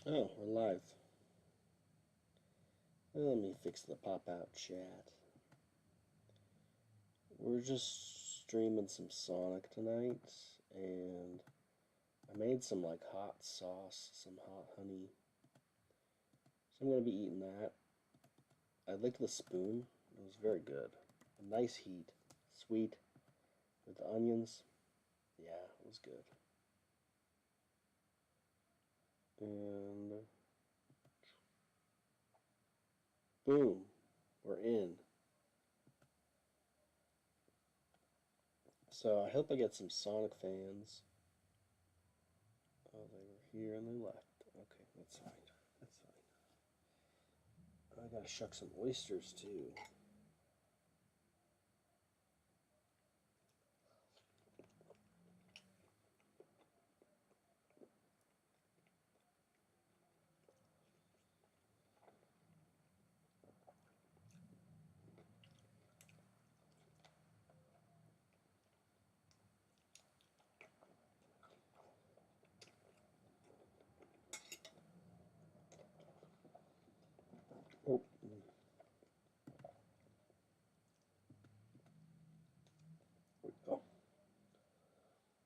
Oh, we're live. Let me fix the pop-out chat. We're just streaming some Sonic tonight, and I made some like hot sauce, some hot honey. So I'm going to be eating that. I licked the spoon. It was very good. A nice heat. Sweet. With the onions. Yeah, it was good. And boom, we're in. So I hope I get some Sonic fans. Oh, they were here and they left. Okay, that's fine. That's fine. I gotta shuck some oysters too. Oh. There we go.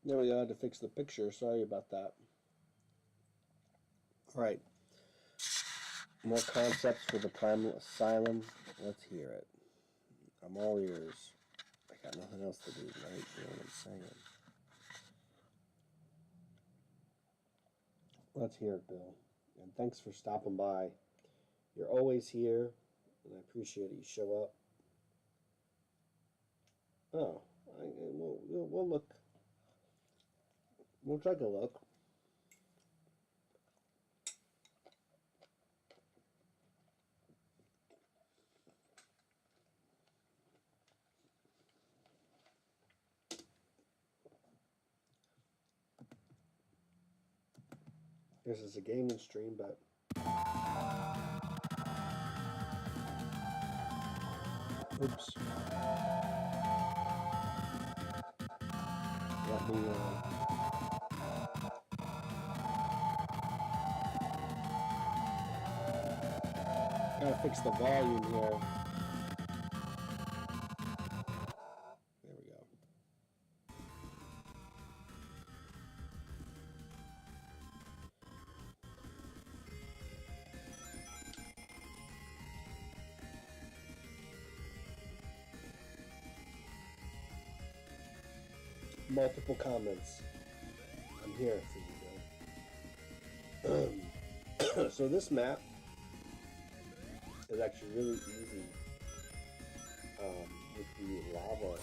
There we go. I had to fix the picture. Sorry about that. Alright. More concepts for the Primal Asylum. Let's hear it. I'm all ears. I got nothing else to do tonight. You know what I'm saying? Let's hear it, Bill. And thanks for stopping by. You're always here, and I appreciate it. You show up. Oh, we'll look. We'll take a look. This is a gaming stream, but oops. Let me gotta fix the volume here. There we go. Multiple comments. I'm here for you, Bill. So this map is actually really easy with the lava.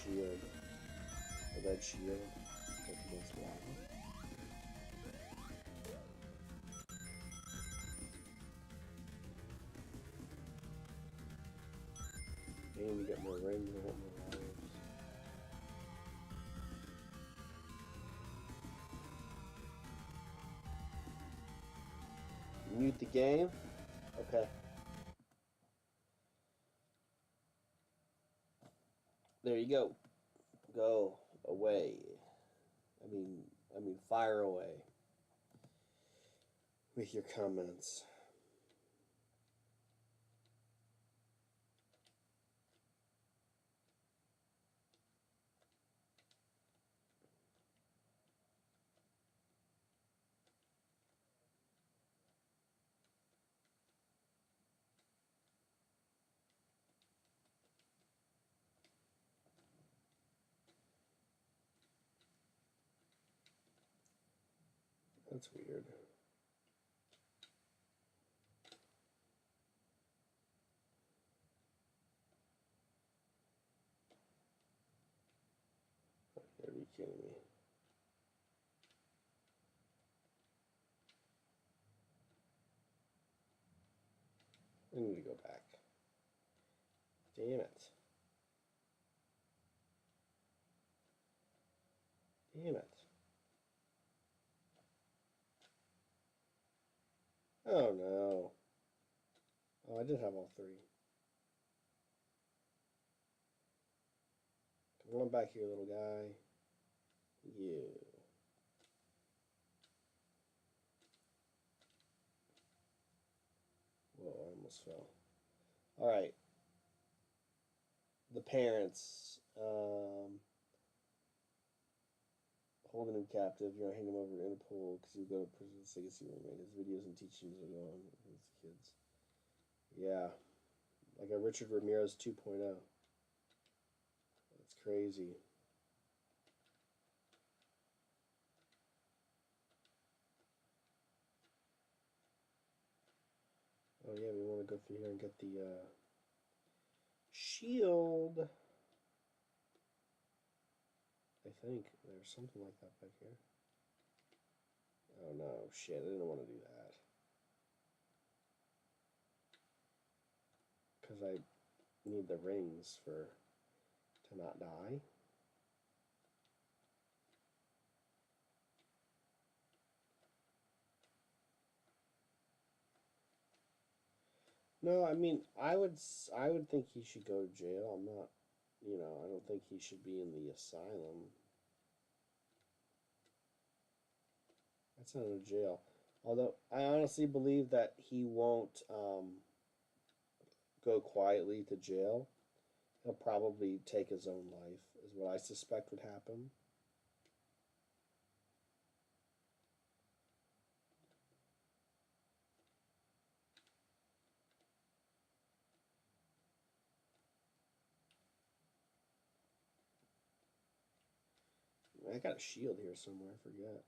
Shield. The red shield against lava. And we get more rings and more lives. Mute the game. Okay. There you go. Go away. I mean, fire away with your comments. That's weird. Are you kidding me? I need to go back. Damn it. Damn it. Oh no. Oh, I did have all three. Come on back here, little guy. You. Whoa, I almost fell. Alright. The parents. Holding him captive. You're gonna hang him over in a pool because he'll go to prison so he can see roommate. His videos and teachings are going with his kids. Yeah. Like a Richard Ramirez 2.0. That's crazy. Oh yeah, we want to go through here and get the shield. I think there's something like that back here. Oh no, shit, I didn't want to do that. Because I need the rings to not die. No, I mean, I would think he should go to jail. I'm not, I don't think he should be in the asylum. That's not a jail. Although I honestly believe that he won't go quietly to jail. He'll probably take his own life, is what I suspect would happen. I got a shield here somewhere, I forget.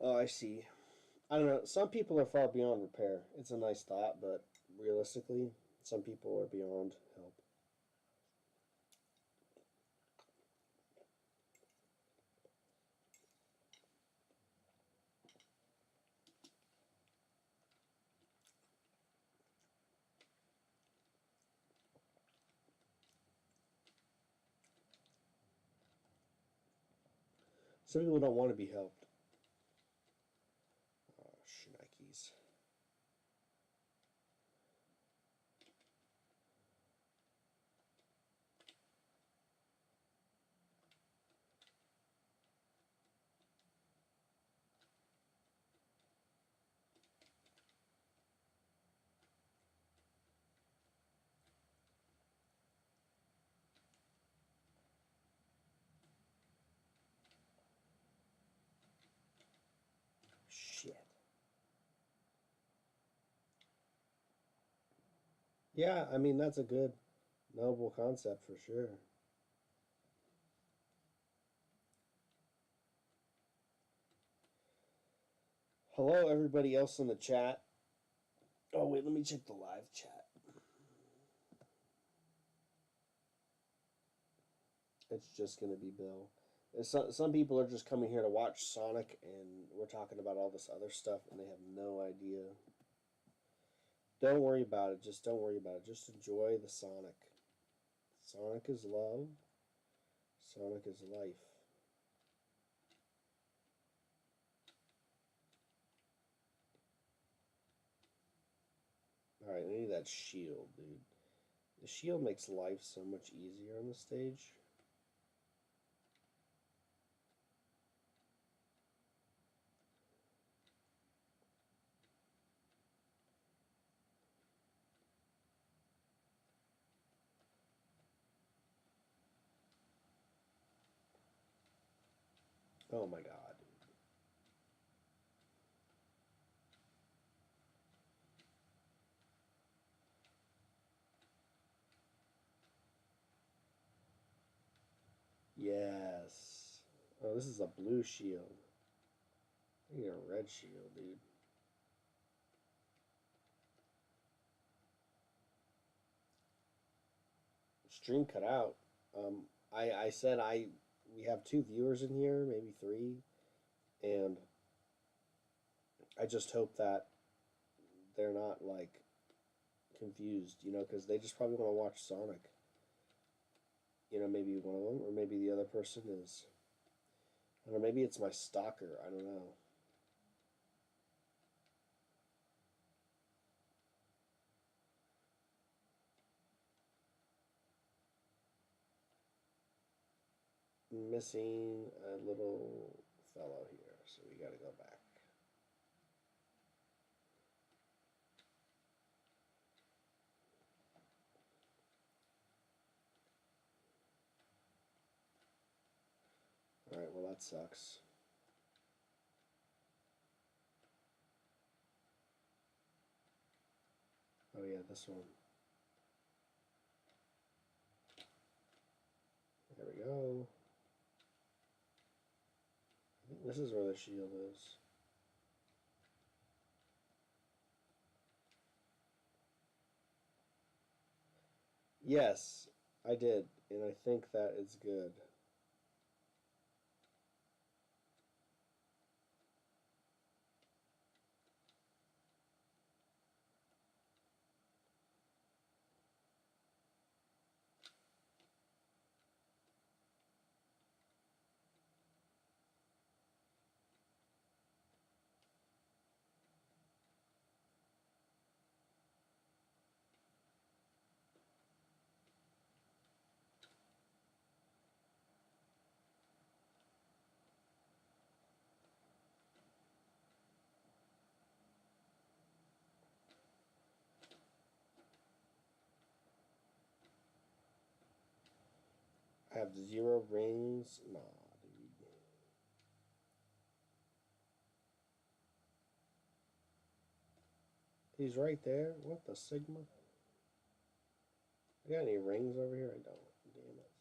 Oh, I see. I don't know. Some people are far beyond repair. It's a nice thought, but realistically, some people are beyond help. Some people don't want to be helped. Oh, shnikes. Shit. Yeah, I mean, that's a good, noble concept for sure. Hello, everybody else in the chat. Oh, wait, let me check the live chat. It's just going to be Bill. Some people are just coming here to watch Sonic, and we're talking about all this other stuff, and they have no idea. Don't worry about it. Just don't worry about it. Just enjoy the Sonic. Sonic is love. Sonic is life. Alright, I need that shield, dude. The shield makes life so much easier on the stage. Oh my god. Yes. Oh, this is a blue shield. I need a red shield, dude. Stream cut out. I said we have 2 viewers in here, maybe 3, and I just hope that they're not like confused, because they just probably want to watch Sonic. you know, maybe one of them, or maybe the other person is, I don't know, maybe it's my stalker. I don't know. Missing a little fellow here, so we got to go back. All right, well that sucks. Oh yeah, this one. There we go. I think this is where the shield is. Yes, I did, and I think that is good. I have 0 rings. Nah, dude. He's right there. What the Sigma? I got any rings over here? I don't. Damn it.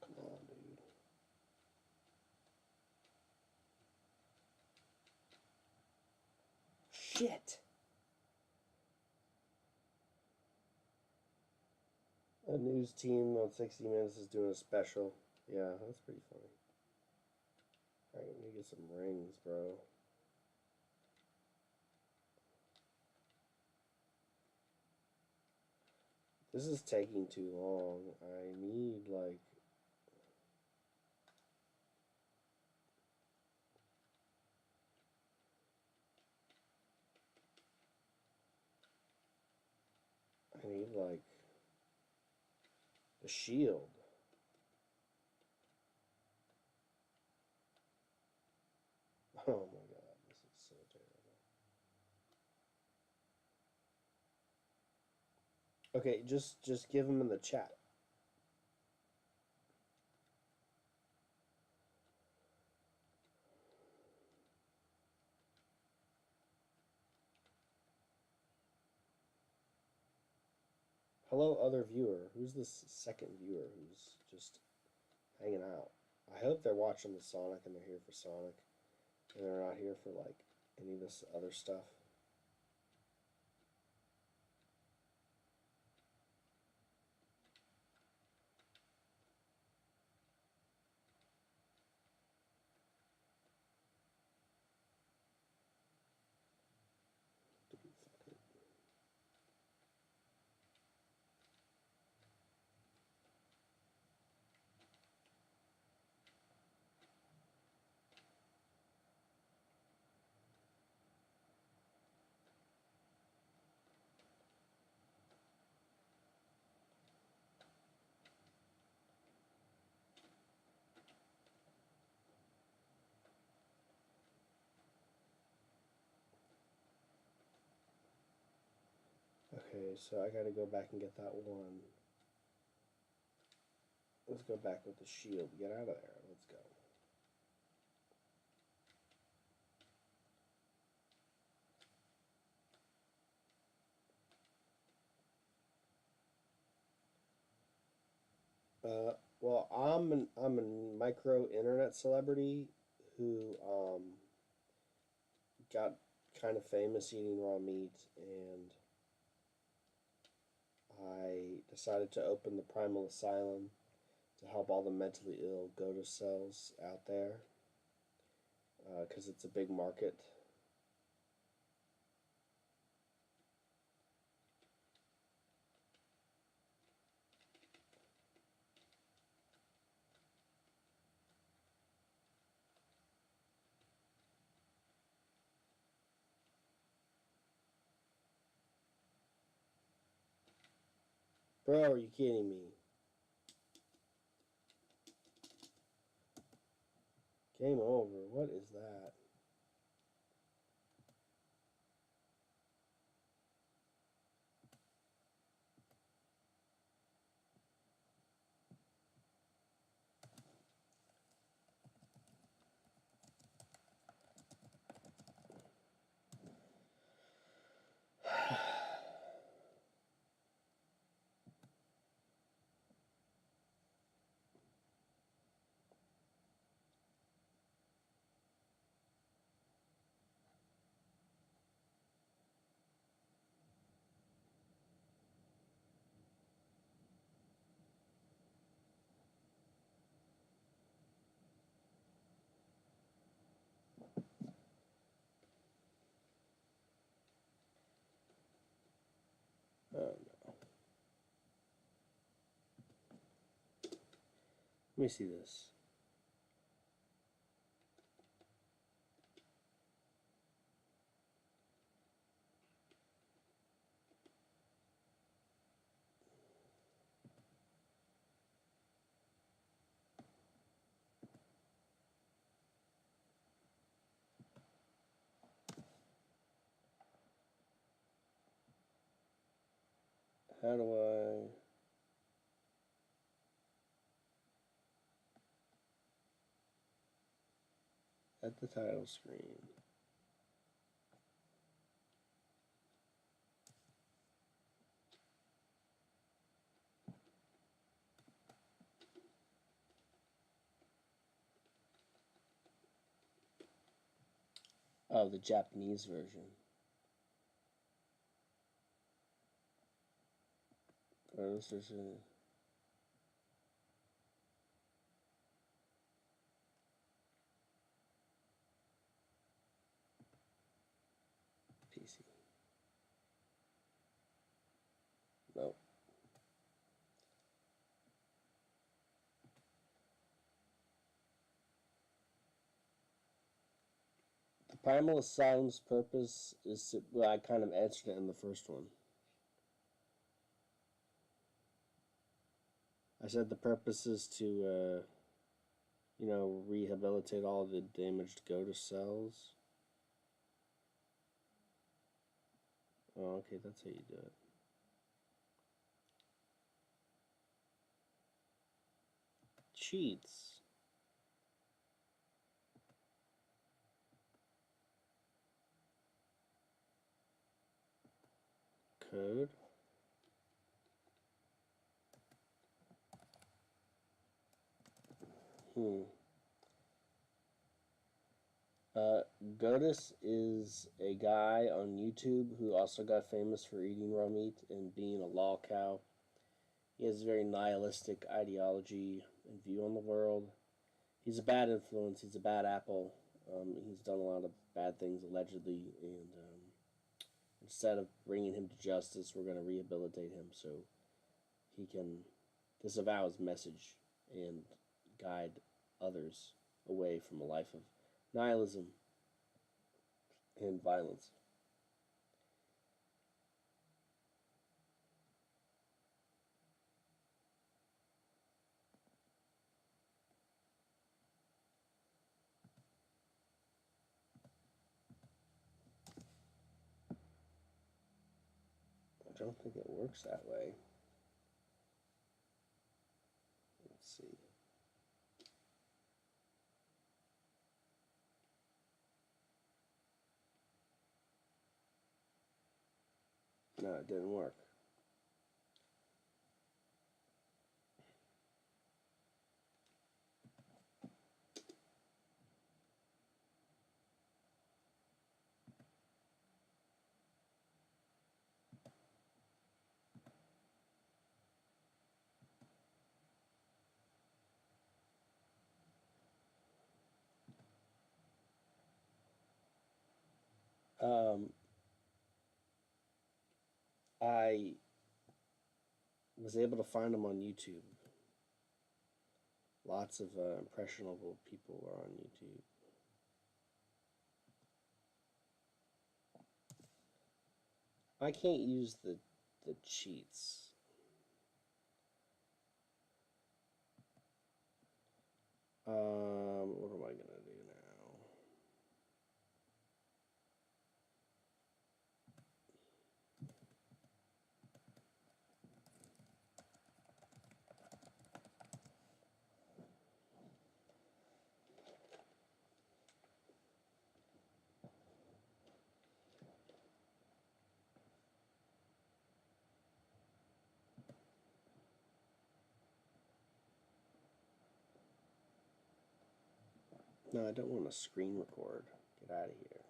Come on, dude. Shit! A news team on 60 Minutes is doing a special. Yeah, that's pretty funny. Alright, let me get some rings, bro. This is taking too long. I need, like... I need, like... the shield. Oh my god, this is so terrible. Okay, just give them in the chat. Hello, other viewer. Who's this second viewer who's just hanging out? I hope they're watching the Sonic and they're here for Sonic, and they're not here for like any of this other stuff. Okay, so I gotta go back and get that one. Let's go back with the shield. Get out of there. Let's go. Well, I'm a micro internet celebrity who got kind of famous eating raw meat, and I decided to open the Primal Asylum to help all the mentally ill go to cells out there, because it's a big market. Bro, are you kidding me? Game over. What is that? Oh no. Let me see this. How do I... At the title screen. Oh, the Japanese version. Oh, this is a... PC. Nope. The Primal Asylum's purpose is to... Well, I kind of answered it in the first one. I said the purpose is to, rehabilitate all the damaged goat cells. Oh, okay, that's how you do it. Cheats. Code. Goatus is a guy on YouTube who also got famous for eating raw meat and being a lol cow. He has a very nihilistic ideology and view on the world. He's a bad influence. He's a bad apple. He's done a lot of bad things allegedly, and instead of bringing him to justice, we're going to rehabilitate him so he can disavow his message and guide others away from a life of nihilism and violence. I don't think it works that way. Let's see. No, it didn't work. Um, I was able to find them on YouTube. Lots of impressionable people are on YouTube. I can't use the cheats. What am I gonna do now? No, I don't want to screen record. Get out of here.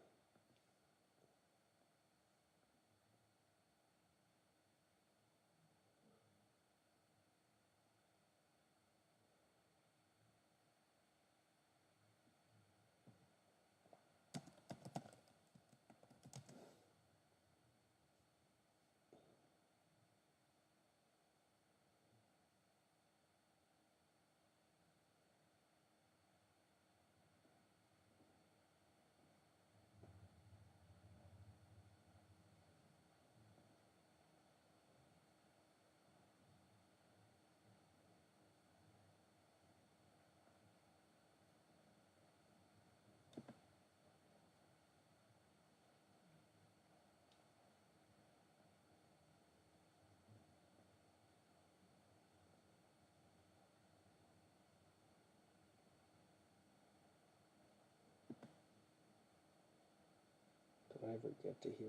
Did I ever get to here?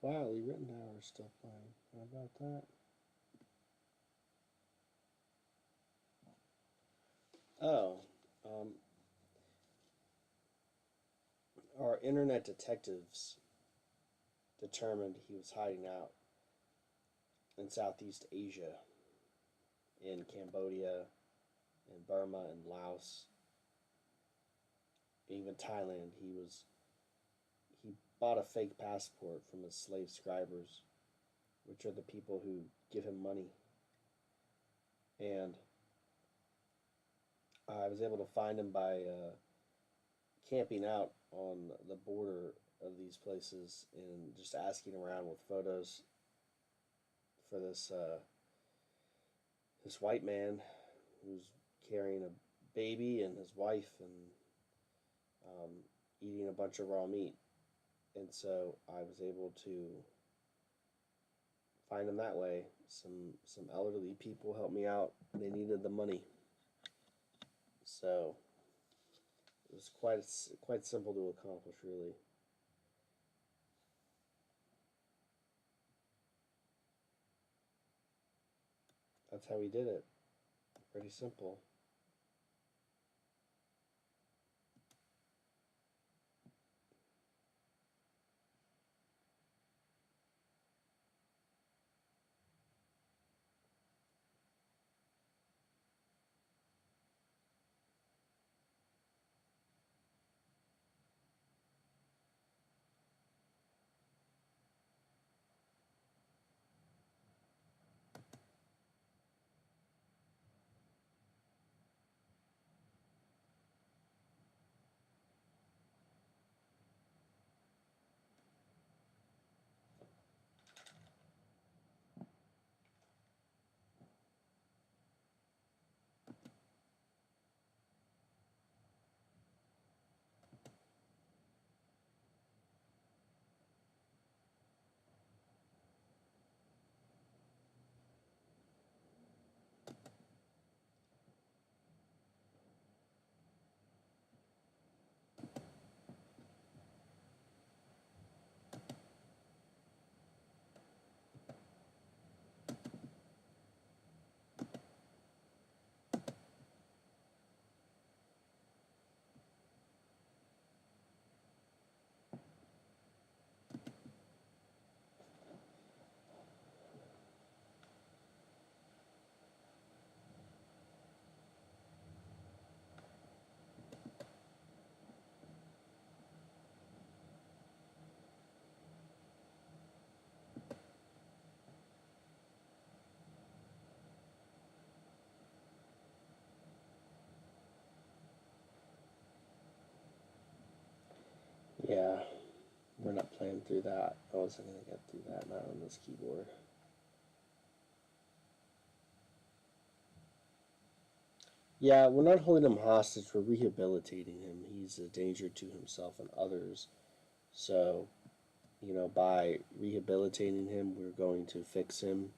Wow, the written hour is still playing. How about that? Oh, um, our internet detectives determined he was hiding out in Southeast Asia, in Cambodia, in Burma, and Laos, even Thailand. He bought a fake passport from his slave scribers, which are the people who give him money, and I was able to find him by camping out on the border of these places and just asking around with photos for this white man who's carrying a baby and his wife and um, eating a bunch of raw meat. And so I was able to find him that way. Some elderly people helped me out. They needed the money, so it was quite simple to accomplish, really. That's how we did it. Pretty simple. Yeah, we're not playing through that. I wasn't going to get through that, not on this keyboard. Yeah, we're not holding him hostage, we're rehabilitating him. He's a danger to himself and others. So, you know, by rehabilitating him, we're going to fix him.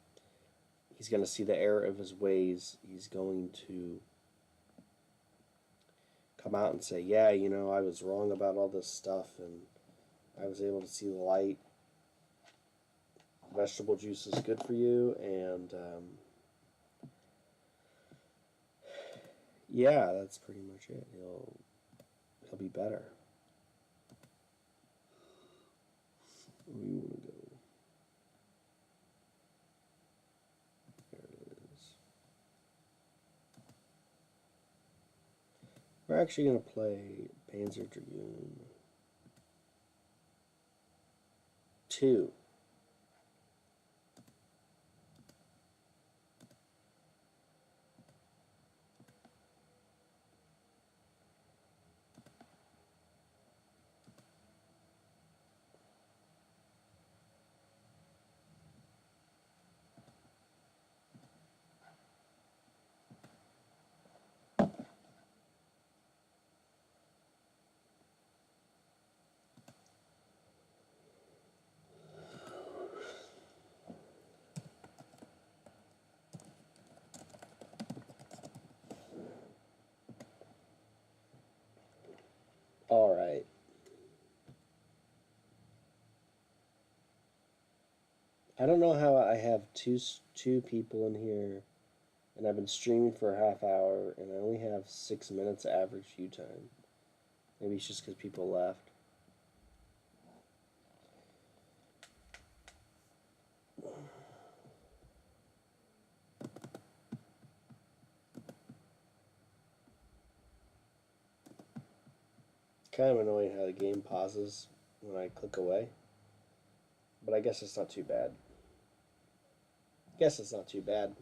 He's going to see the error of his ways. He's going to come out and say, yeah, you know, I was wrong about all this stuff, and I was able to see the light. Vegetable juice is good for you, and yeah, that's pretty much it. He'll be better. Where do you want to go? There it is. We're actually going to play Panzer Dragoon 2. All right. I don't know how I have two people in here, and I've been streaming for a half hour, and I only have 6 minutes average view time. Maybe it's just because people left. It's kind of annoying how the game pauses when I click away, but I guess it's not too bad. Guess it's not too bad.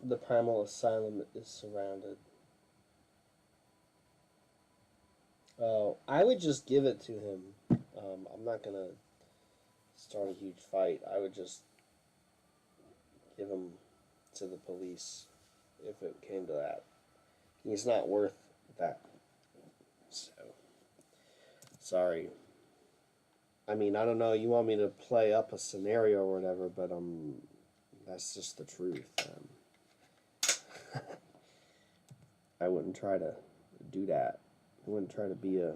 The primal asylum is surrounded. Oh, I would just give it to him. I'm not gonna start a huge fight. I would just give him to the police. if it came to that. He's not worth that. So, sorry. I mean, I don't know, you want me to play up a scenario or whatever, but that's just the truth. I wouldn't try to do that. I wouldn't try to be a...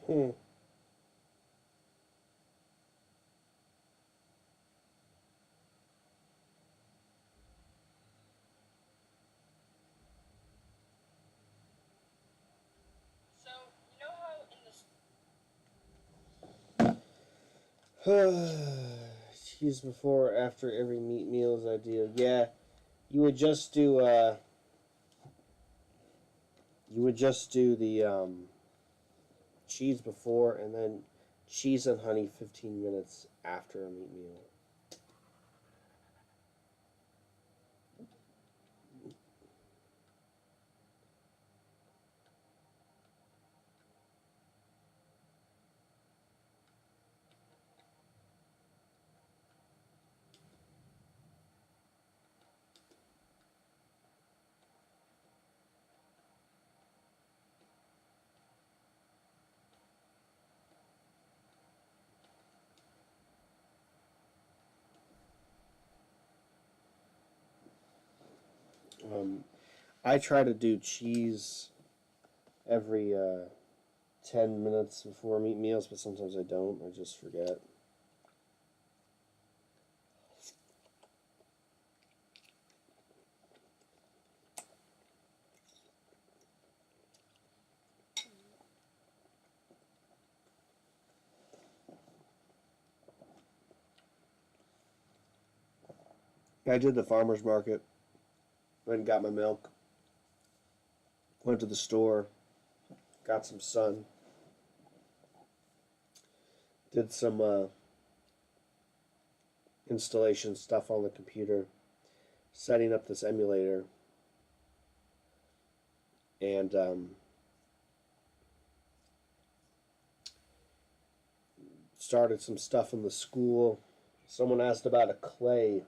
Hmm. Cheese before or after every meat meal is ideal. Yeah, you would just do the cheese before and then cheese and honey 15 minutes after a meat meal. I try to do cheese every 10 minutes before meat meals, but sometimes I don't. I just forget. I did the farmer's market. Went and got my milk. Went to the store. Got some sun. Did some installation stuff on the computer. Setting up this emulator. And started some stuff in the school. Someone asked about a clay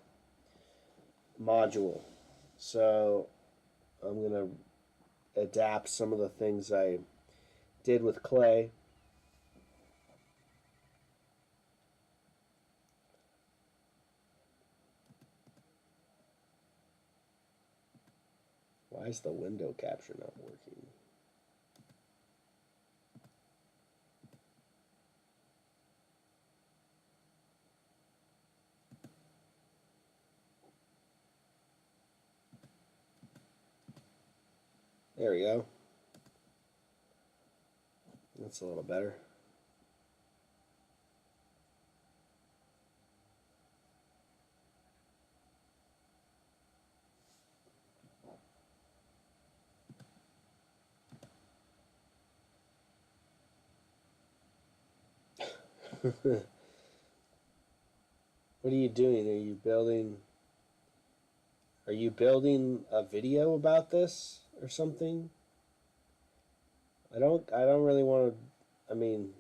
module. So I'm going to adapt some of the things I did with clay. Why is the window capture not working? There we go. That's a little better. What are you doing? Are you building a video about this or something? I don't really want to. I mean,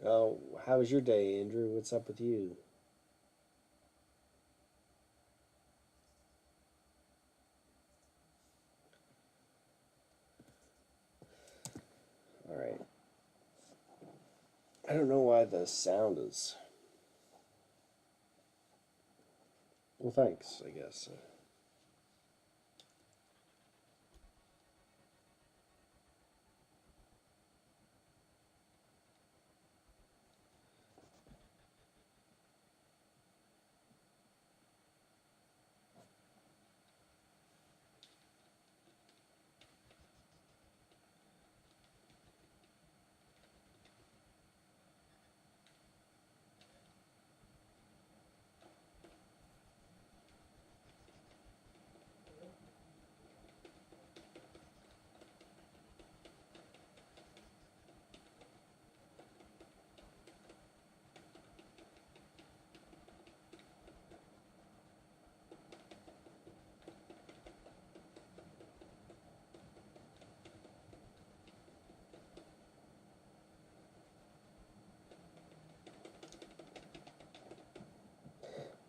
oh, how was your day, Andrew? What's up with you? All right. I don't know why the sound is. Well, thanks, I guess.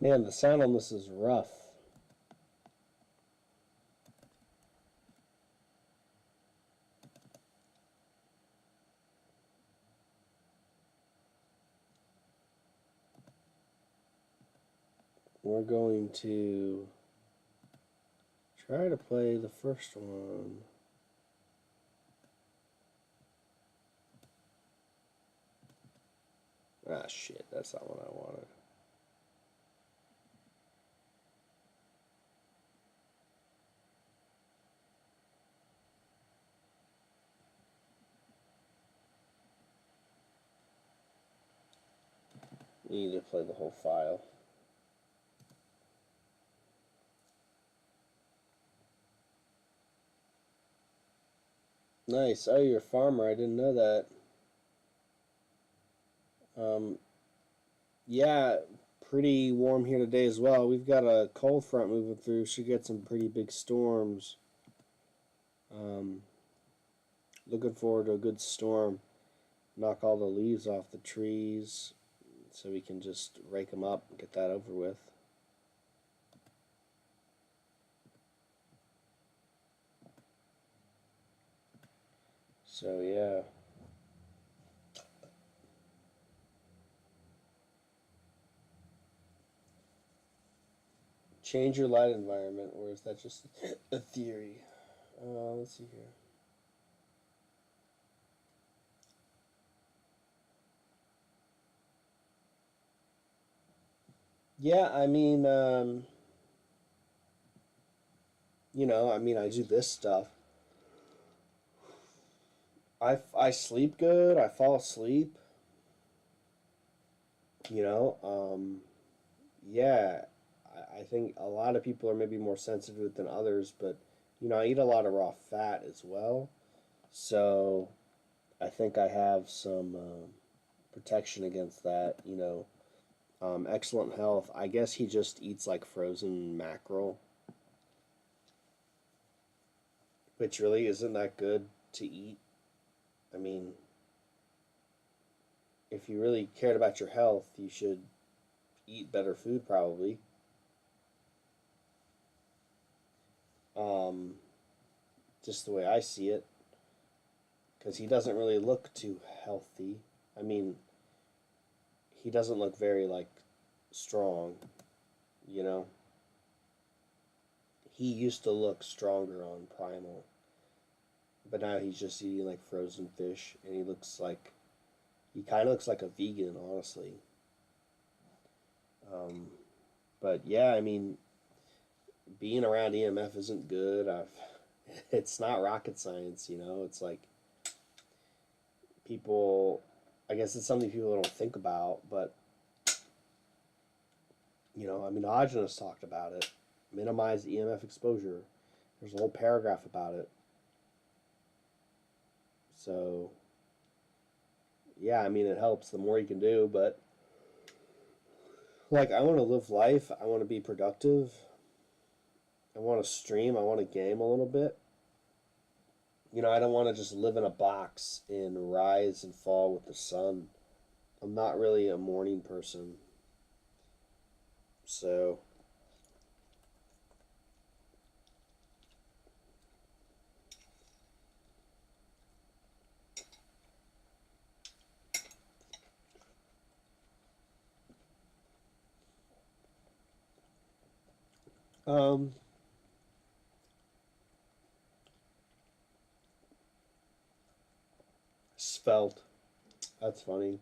Man, the sound on this is rough. We're going to try to play the first one. Ah, shit, that's not what I wanted. We need to play the whole file. Nice. Oh, you're a farmer. I didn't know that. Yeah, pretty warm here today as well. We've got a cold front moving through. Should get some pretty big storms. Looking forward to a good storm. Knock all the leaves off the trees so we can just rake them up and get that over with. So, yeah. Change your light environment, or is that just a theory? Let's see here. Yeah, I mean, I do this stuff. I sleep good. I fall asleep. You know, yeah, I think a lot of people are maybe more sensitive than others, but I eat a lot of raw fat as well, so I think I have some protection against that. Excellent health. I guess he just eats like frozen mackerel, which really isn't that good to eat. I mean, if you really cared about your health, you should eat better food, probably. Um, just the way I see it, because he doesn't really look too healthy. I mean, he doesn't look very like strong, you know. He used to look stronger on Primal, but now he's just eating like frozen fish, and he kind of looks like a vegan, honestly. Um, but yeah, I mean, being around EMF isn't good. It's not rocket science, you know. It's like people, I guess it's something people don't think about, but I mean, Diogenes talked about it. Minimize EMF exposure. There's a whole paragraph about it. So, yeah, I mean, it helps the more you can do, but like, I want to live life. I want to be productive. I want to stream. I want to game a little bit. You know, I don't want to just live in a box and rise and fall with the sun. I'm not really a morning person. So, um, svelte. That's funny.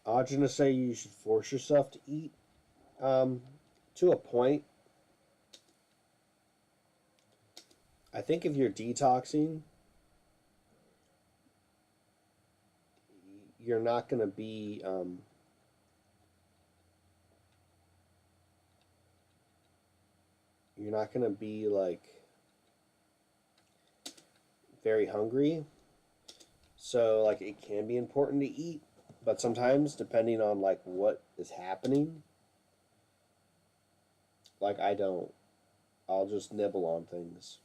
I was gonna say you should force yourself to eat. Um, to a point. I think if you're detoxing, you're not gonna be you're not gonna be like very hungry. So like it can be important to eat, but sometimes depending on like what is happening, like I don't. I'll just nibble on things.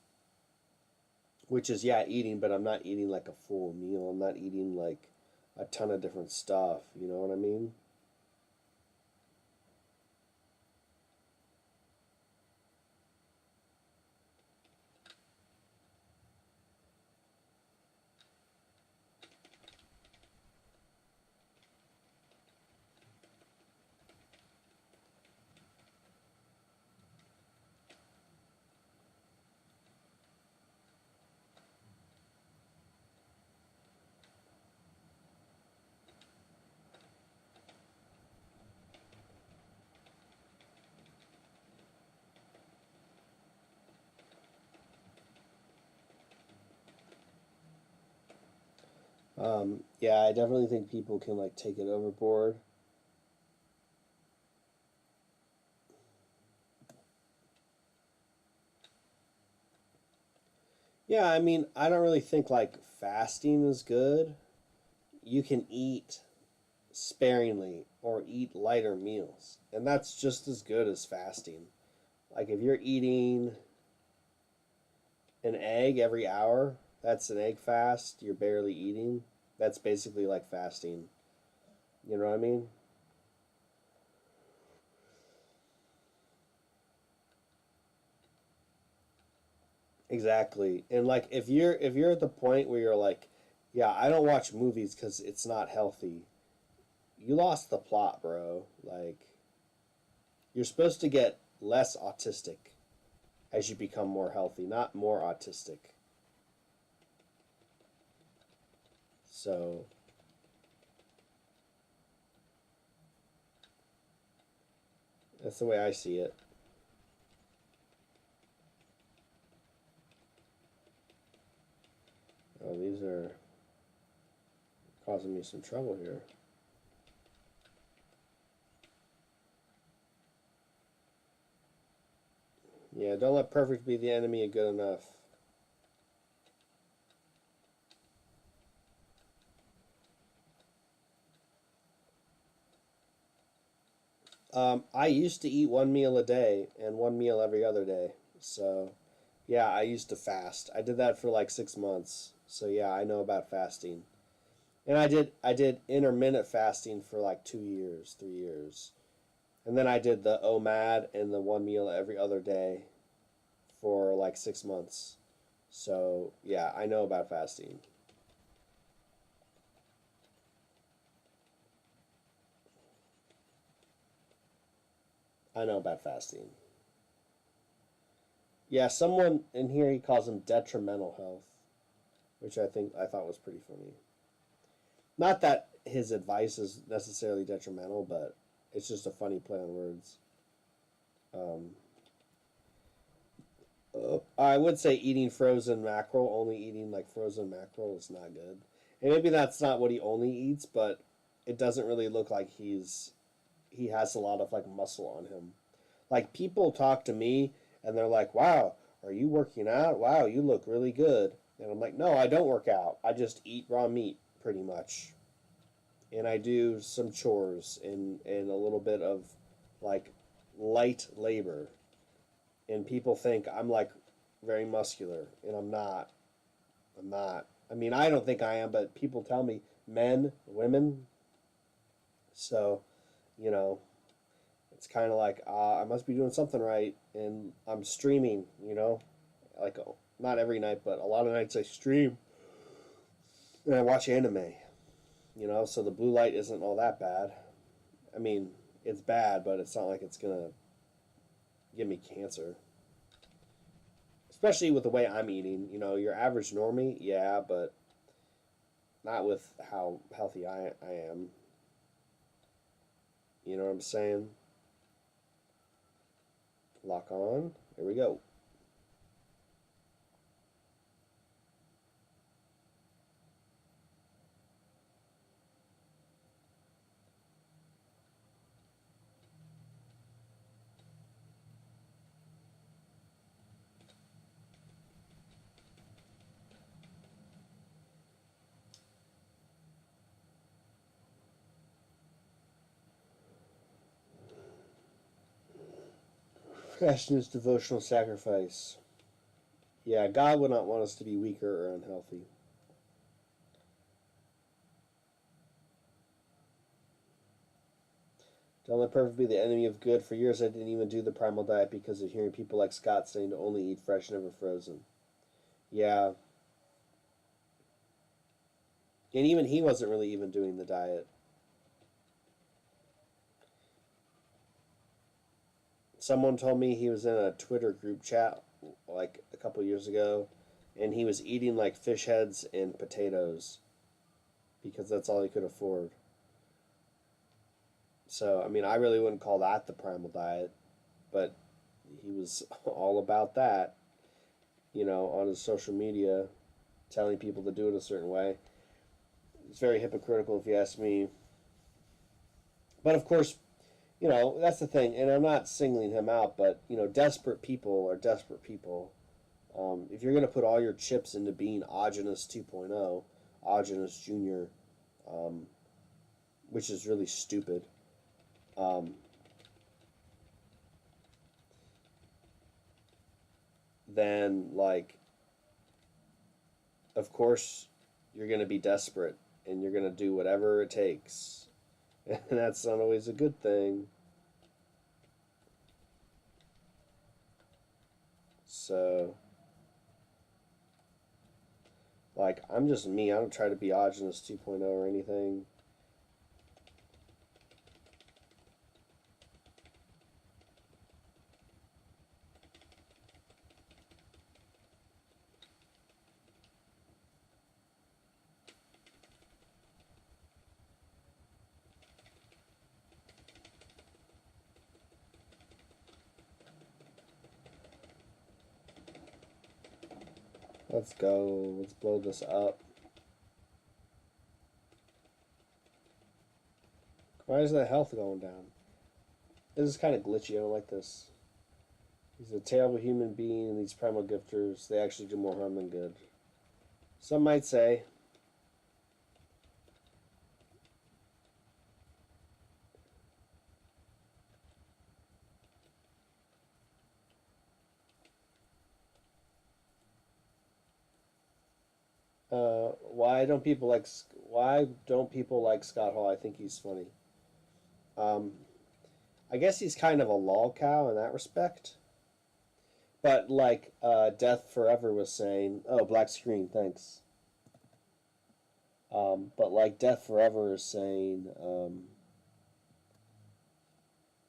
Which is yeah, eating, but I'm not eating like a full meal. I'm not eating like a ton of different stuff, you know what I mean? Yeah, I definitely think people can like take it overboard. Yeah, I mean, I don't really think like fasting is good. You can eat sparingly or eat lighter meals, and that's just as good as fasting. Like if you're eating an egg every hour, that's an egg fast. You're barely eating. That's basically like fasting. You know what I mean? Exactly. And like if you're at the point where you're like, yeah, I don't watch movies cuz it's not healthy. You lost the plot, bro. Like you're supposed to get less autistic as you become more healthy, not more autistic. So, that's the way I see it. Oh, these are causing me some trouble here. Yeah, don't let perfect be the enemy of good enough. I used to eat one meal a day and one meal every other day. So, yeah, I used to fast. I did that for like 6 months. So yeah, I know about fasting. And I did intermittent fasting for like 2 years, 3 years. And then I did the OMAD and the one meal every other day for like 6 months. So yeah, I know about fasting. I know about fasting. Yeah, someone in here he calls them detrimental health, which I thought was pretty funny. Not that his advice is necessarily detrimental, but it's just a funny play on words. Um, I would say eating frozen mackerel, only eating like frozen mackerel is not good. And maybe that's not what he only eats, but it doesn't really look like he has a lot of like muscle on him. Like people talk to me and they're like, "Wow, are you working out? Wow, you look really good. And I'm like, no, I don't work out. I just eat raw meat, pretty much. And I do some chores and a little bit of, like, light labor. And people think I'm, like, very muscular. And I'm not. I'm not. I mean, I don't think I am, but people tell me, men, women. So, you know, it's kind of like, I must be doing something right. And I'm streaming, you know, like, not every night, but a lot of nights I stream and I watch anime, you know, so the blue light isn't all that bad. I mean, it's bad, but it's not like it's going to give me cancer. Especially with the way I'm eating. You know, your average normie, yeah, but not with how healthy I am. You know what I'm saying? Lock on. Here we go. Fashion is devotional sacrifice. Yeah, God would not want us to be weaker or unhealthy. Don't let perfect be the enemy of good. For years I didn't even do the primal diet because of hearing people like Scott saying to only eat fresh, never frozen. Yeah. And even he wasn't really even doing the diet. Someone told me he was in a Twitter group chat like a couple years ago, and he was eating like fish heads and potatoes because that's all he could afford. So, I mean, I really wouldn't call that the primal diet, but he was all about that, you know, on his social media, telling people to do it a certain way. It's very hypocritical if you ask me. But of course, you know, that's the thing, and I'm not singling him out, but, you know, desperate people are desperate people. If you're going to put all your chips into being Augenus 2.0, Augenus Junior, which is really stupid, then, like, of course, you're going to be desperate, and you're going to do whatever it takes. And that's not always a good thing. So, like, I'm just me. I don't try to be Augenus 2.0 or anything. Let's go. Let's blow this up. Why is the health going down? This is kind of glitchy. I don't like this. He's a terrible human being, and these primal gifters, they actually do more harm than good. Some might say. Why don't people like Scott Hall? I think he's funny. Um, I guess he's kind of a lol cow in that respect. But like Death Forever was saying, oh, black screen, thanks. But like Death Forever is saying,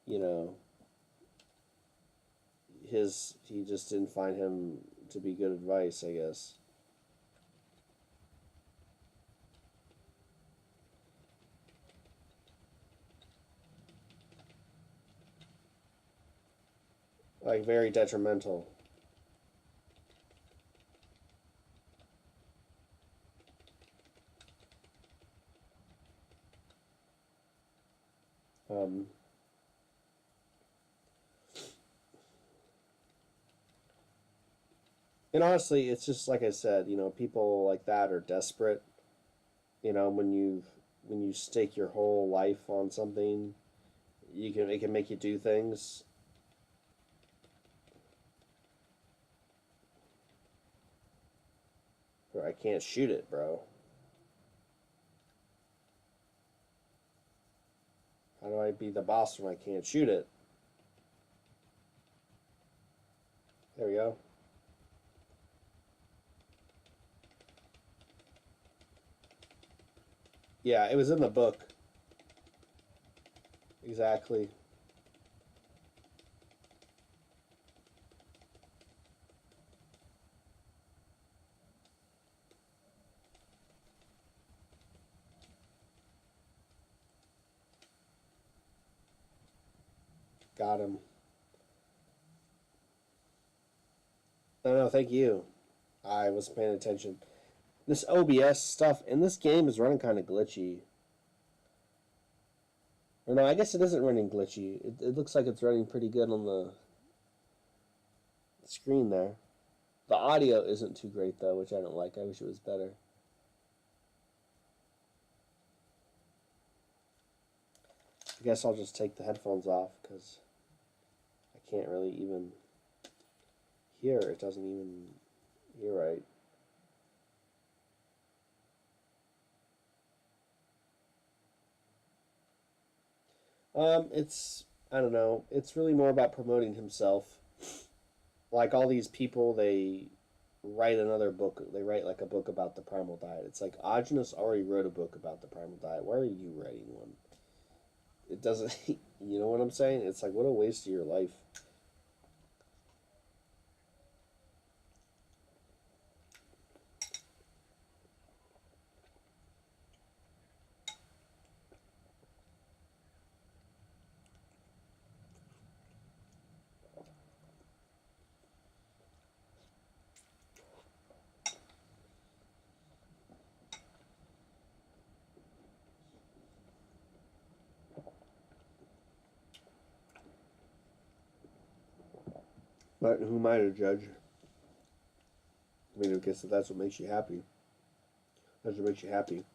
you know, he just didn't find him to be good advice, I guess. Like very detrimental. Um, And honestly, it's just like I said, you know, people like that are desperate. You know, when you stake your whole life on something, it can make you do things. Or I can't shoot it, bro. How do I be the boss when I can't shoot it? There we go. Yeah, it was in the book. Exactly. Got him. No, thank you. I was paying attention. This OBS stuff in this game is running kind of glitchy. Or no, I guess it isn't running glitchy. It looks like it's running pretty good on the screen there. The audio isn't too great though, which I don't like. I wish it was better. I guess I'll just take the headphones off because I can't really even hear. It doesn't even hear right. It's I don't know. It's really more about promoting himself. Like all these people, they write another book. They write like a book about the primal diet. It's like Agenus already wrote a book about the primal diet. Why are you writing one? It doesn't. You know what I'm saying? It's like what a waste of your life. But who am I to judge? I mean, I guess if that's what makes you happy, that's what makes you happy.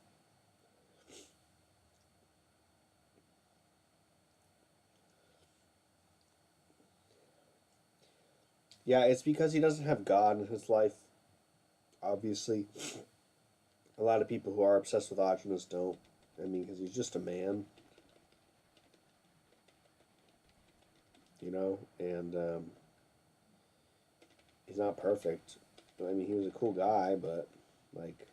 Yeah, it's because he doesn't have God in his life. Obviously, a lot of people who are obsessed with Agenus don't. I mean, because he's just a man, you know, and he's not perfect. I mean, he was a cool guy, but like,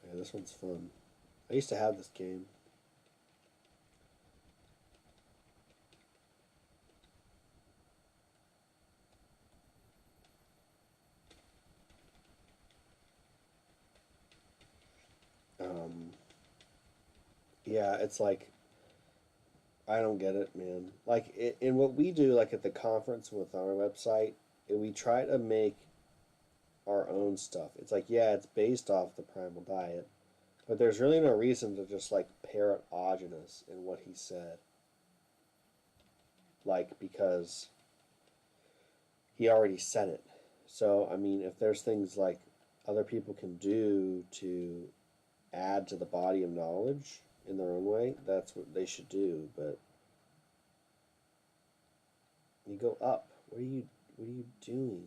yeah, this one's fun. I used to have this game. Um, yeah, it's like I don't get it, man. Like in what we do, like at the conference with our website, we try to make our own stuff. It's like yeah, it's based off the primal diet, but there's really no reason to just like parrot Agenus in what he said. Like because he already said it. So I mean, if there's things like other people can do to add to the body of knowledge in their own way, that's what they should do. But you go up. What are you doing?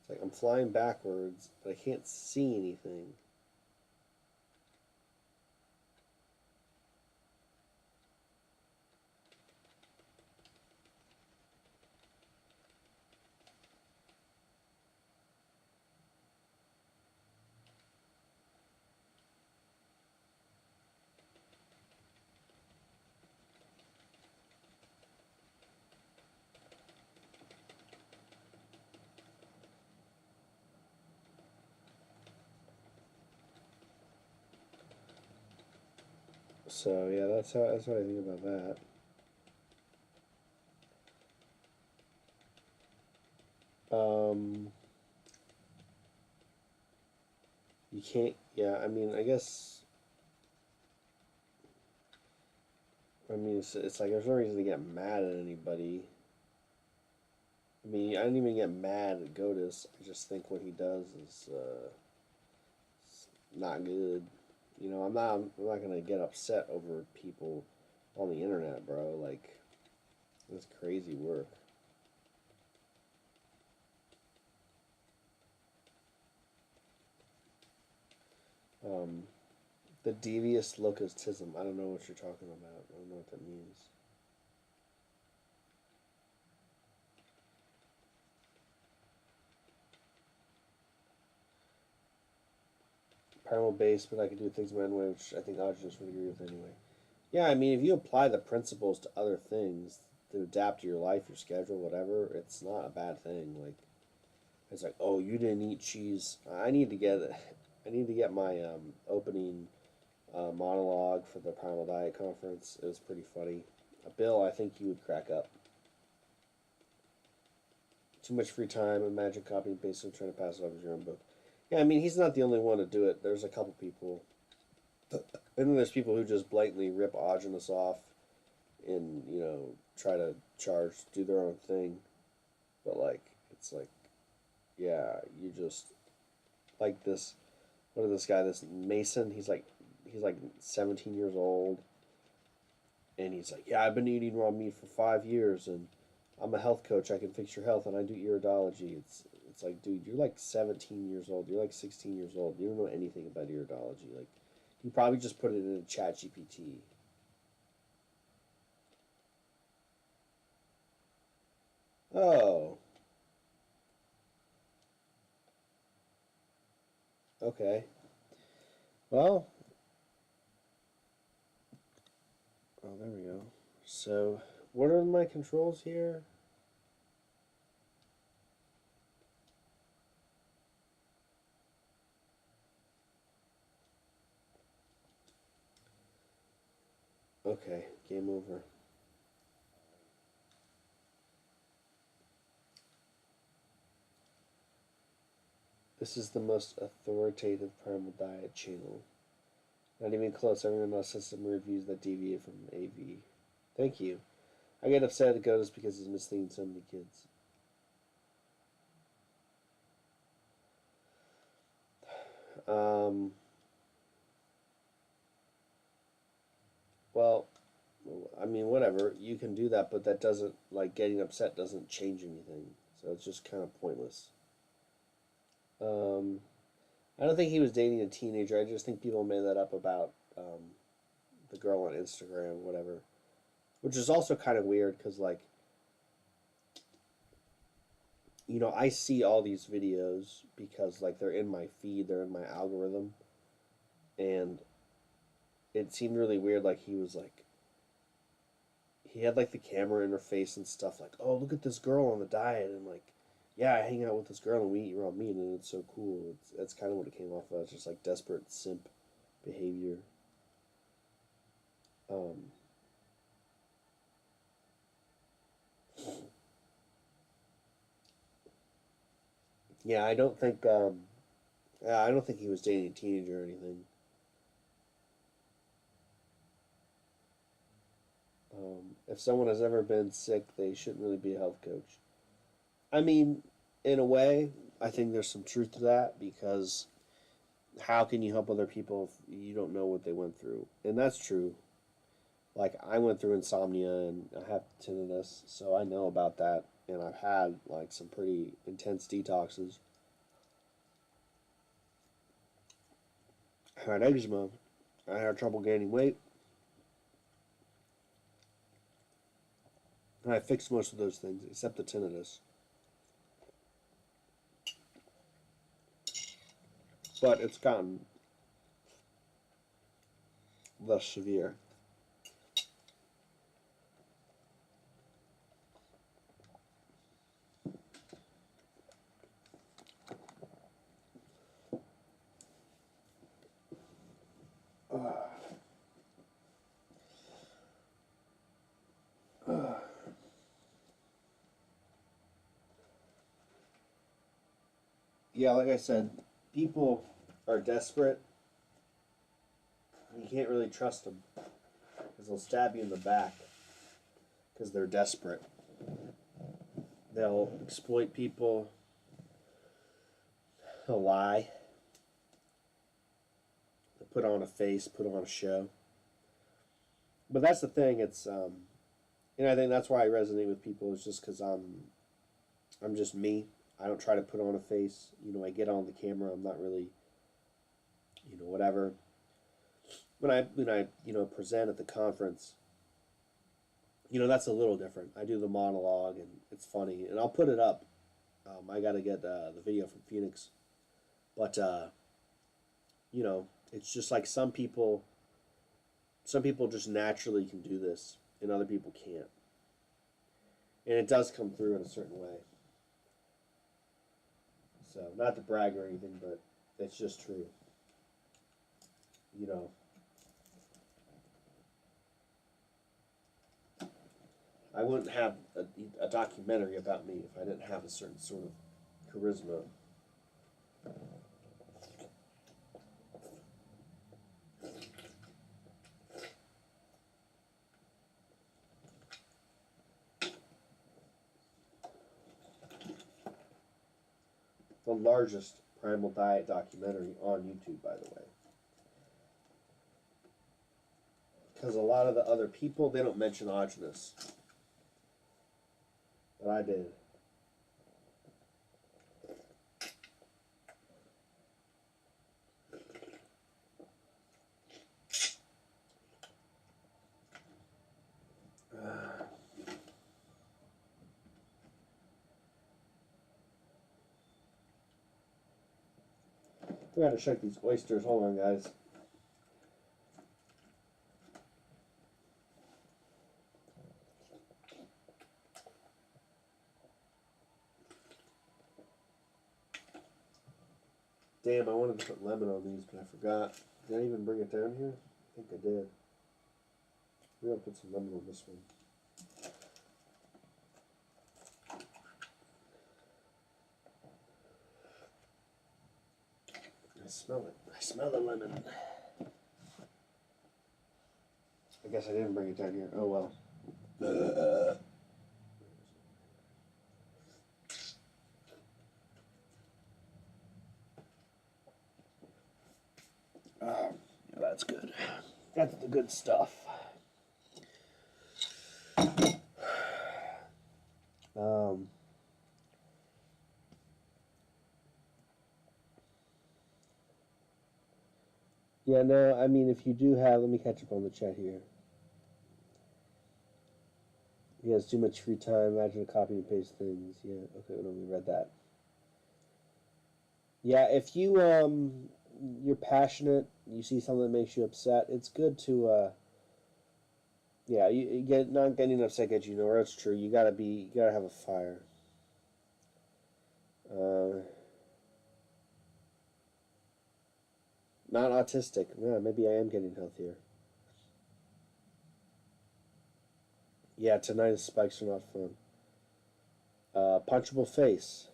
It's like I'm flying backwards, but I can't see anything. So yeah, that's what I think about that. Um, can't, yeah, I mean, I guess, I mean, it's like there's no reason to get mad at anybody. I mean, I didn't even get mad at Godis. I just think what he does is not good. You know, I'm not gonna get upset over people on the internet, bro. Like, that's crazy work. Um, the devious locutism. I don't know what you're talking about. I don't know what that means. Primal based, but I can do things my own way, which I think I just would agree with anyway. Yeah, I mean, if you apply the principles to other things to adapt to your life, your schedule, whatever, it's not a bad thing. Like, it's like, oh, you didn't eat cheese. I need to get my opening monologue for the Primal Diet conference. It was pretty funny. Bill, I think you would crack up. Too much free time. Imagine copying and pasting, trying to pass it off as your own book. Yeah, I mean, he's not the only one to do it. There's a couple people. And then there's people who just blatantly rip Augenus off and, you know, try to do their own thing. But, like, it's like, yeah, you just, like this, what is this guy, this Mason? He's like 17 years old. And he's like, yeah, I've been eating raw meat for 5 years, and I'm a health coach. I can fix your health, and I do iridology. It's like, dude, you're like 17 years old. You're like 16 years old. You don't know anything about iridology. Like, you probably just put it in a chat GPT. Oh. Okay. Well. Oh, there we go. So, what are my controls here? Okay, game over. This is the most authoritative Primal Diet channel. Not even close. Everyone else has some reviews that deviate from AV. Thank you. I get upset at Godis because he's misleading so many kids. Well, I mean, whatever. You can do that, but that doesn't, like, getting upset doesn't change anything. So it's just kind of pointless. I don't think he was dating a teenager. I just think people made that up about the girl on Instagram, whatever. Which is also kind of weird because, like, you know, I see all these videos because, like, they're in my feed, they're in my algorithm. And it seemed really weird. Like, he had, like, the camera in her face and stuff, like, oh, look at this girl on the diet. And, like, yeah, I hang out with this girl and we eat raw meat and it's so cool. That's kind of what it came off of. It's just, like, desperate simp behavior. Yeah, I don't think I don't think he was dating a teenager or anything. If someone has ever been sick, they shouldn't really be a health coach. I mean, in a way, I think there's some truth to that because how can you help other people if you don't know what they went through? And that's true. Like, I went through insomnia and I have tinnitus, so I know about that. And I've had, like, some pretty intense detoxes. I had eczema. I had trouble gaining weight. And I fixed most of those things except the tinnitus. But it's gotten less severe. Yeah, like I said, people are desperate, you can't really trust them because they'll stab you in the back because they're desperate. They'll exploit people. They'll lie. They'll put on a face, put on a show. But that's the thing. It's and I think that's why I resonate with people. Is just because I'm just me. I don't try to put on a face. You know, I get on the camera. I'm not really, you know, whatever. When I you know, present at the conference, you know, that's a little different. I do the monologue and it's funny, and I'll put it up. I got to get the video from Phoenix, but you know, it's just like some people just naturally can do this, and other people can't, and it does come through in a certain way. So, not to brag or anything, but it's just true. You know, I wouldn't have a documentary about me if I didn't have a certain sort of charisma. The largest Primal diet documentary on YouTube, by the way. Because a lot of the other people, they don't mention Ogenus. But I did. We gotta check these oysters. Hold on, guys. Damn, I wanted to put lemon on these, but I forgot. Did I even bring it down here? I think I did. We're gonna put some lemon on this one. I smell it. I smell the lemon. I guess I didn't bring it down here. Oh well. That's good. That's the good stuff. Yeah, no, I mean, if you do have, let me catch up on the chat here. He has too much free time. Imagine copy and paste things. Yeah, okay, no, we read that. Yeah, if you you're passionate, you see something that makes you upset, it's good to yeah, you get not getting upset gets you nowhere. It's true. You gotta have a fire. Not autistic. Yeah, maybe I am getting healthier. Yeah, tinnitus spikes are not fun. Punchable face.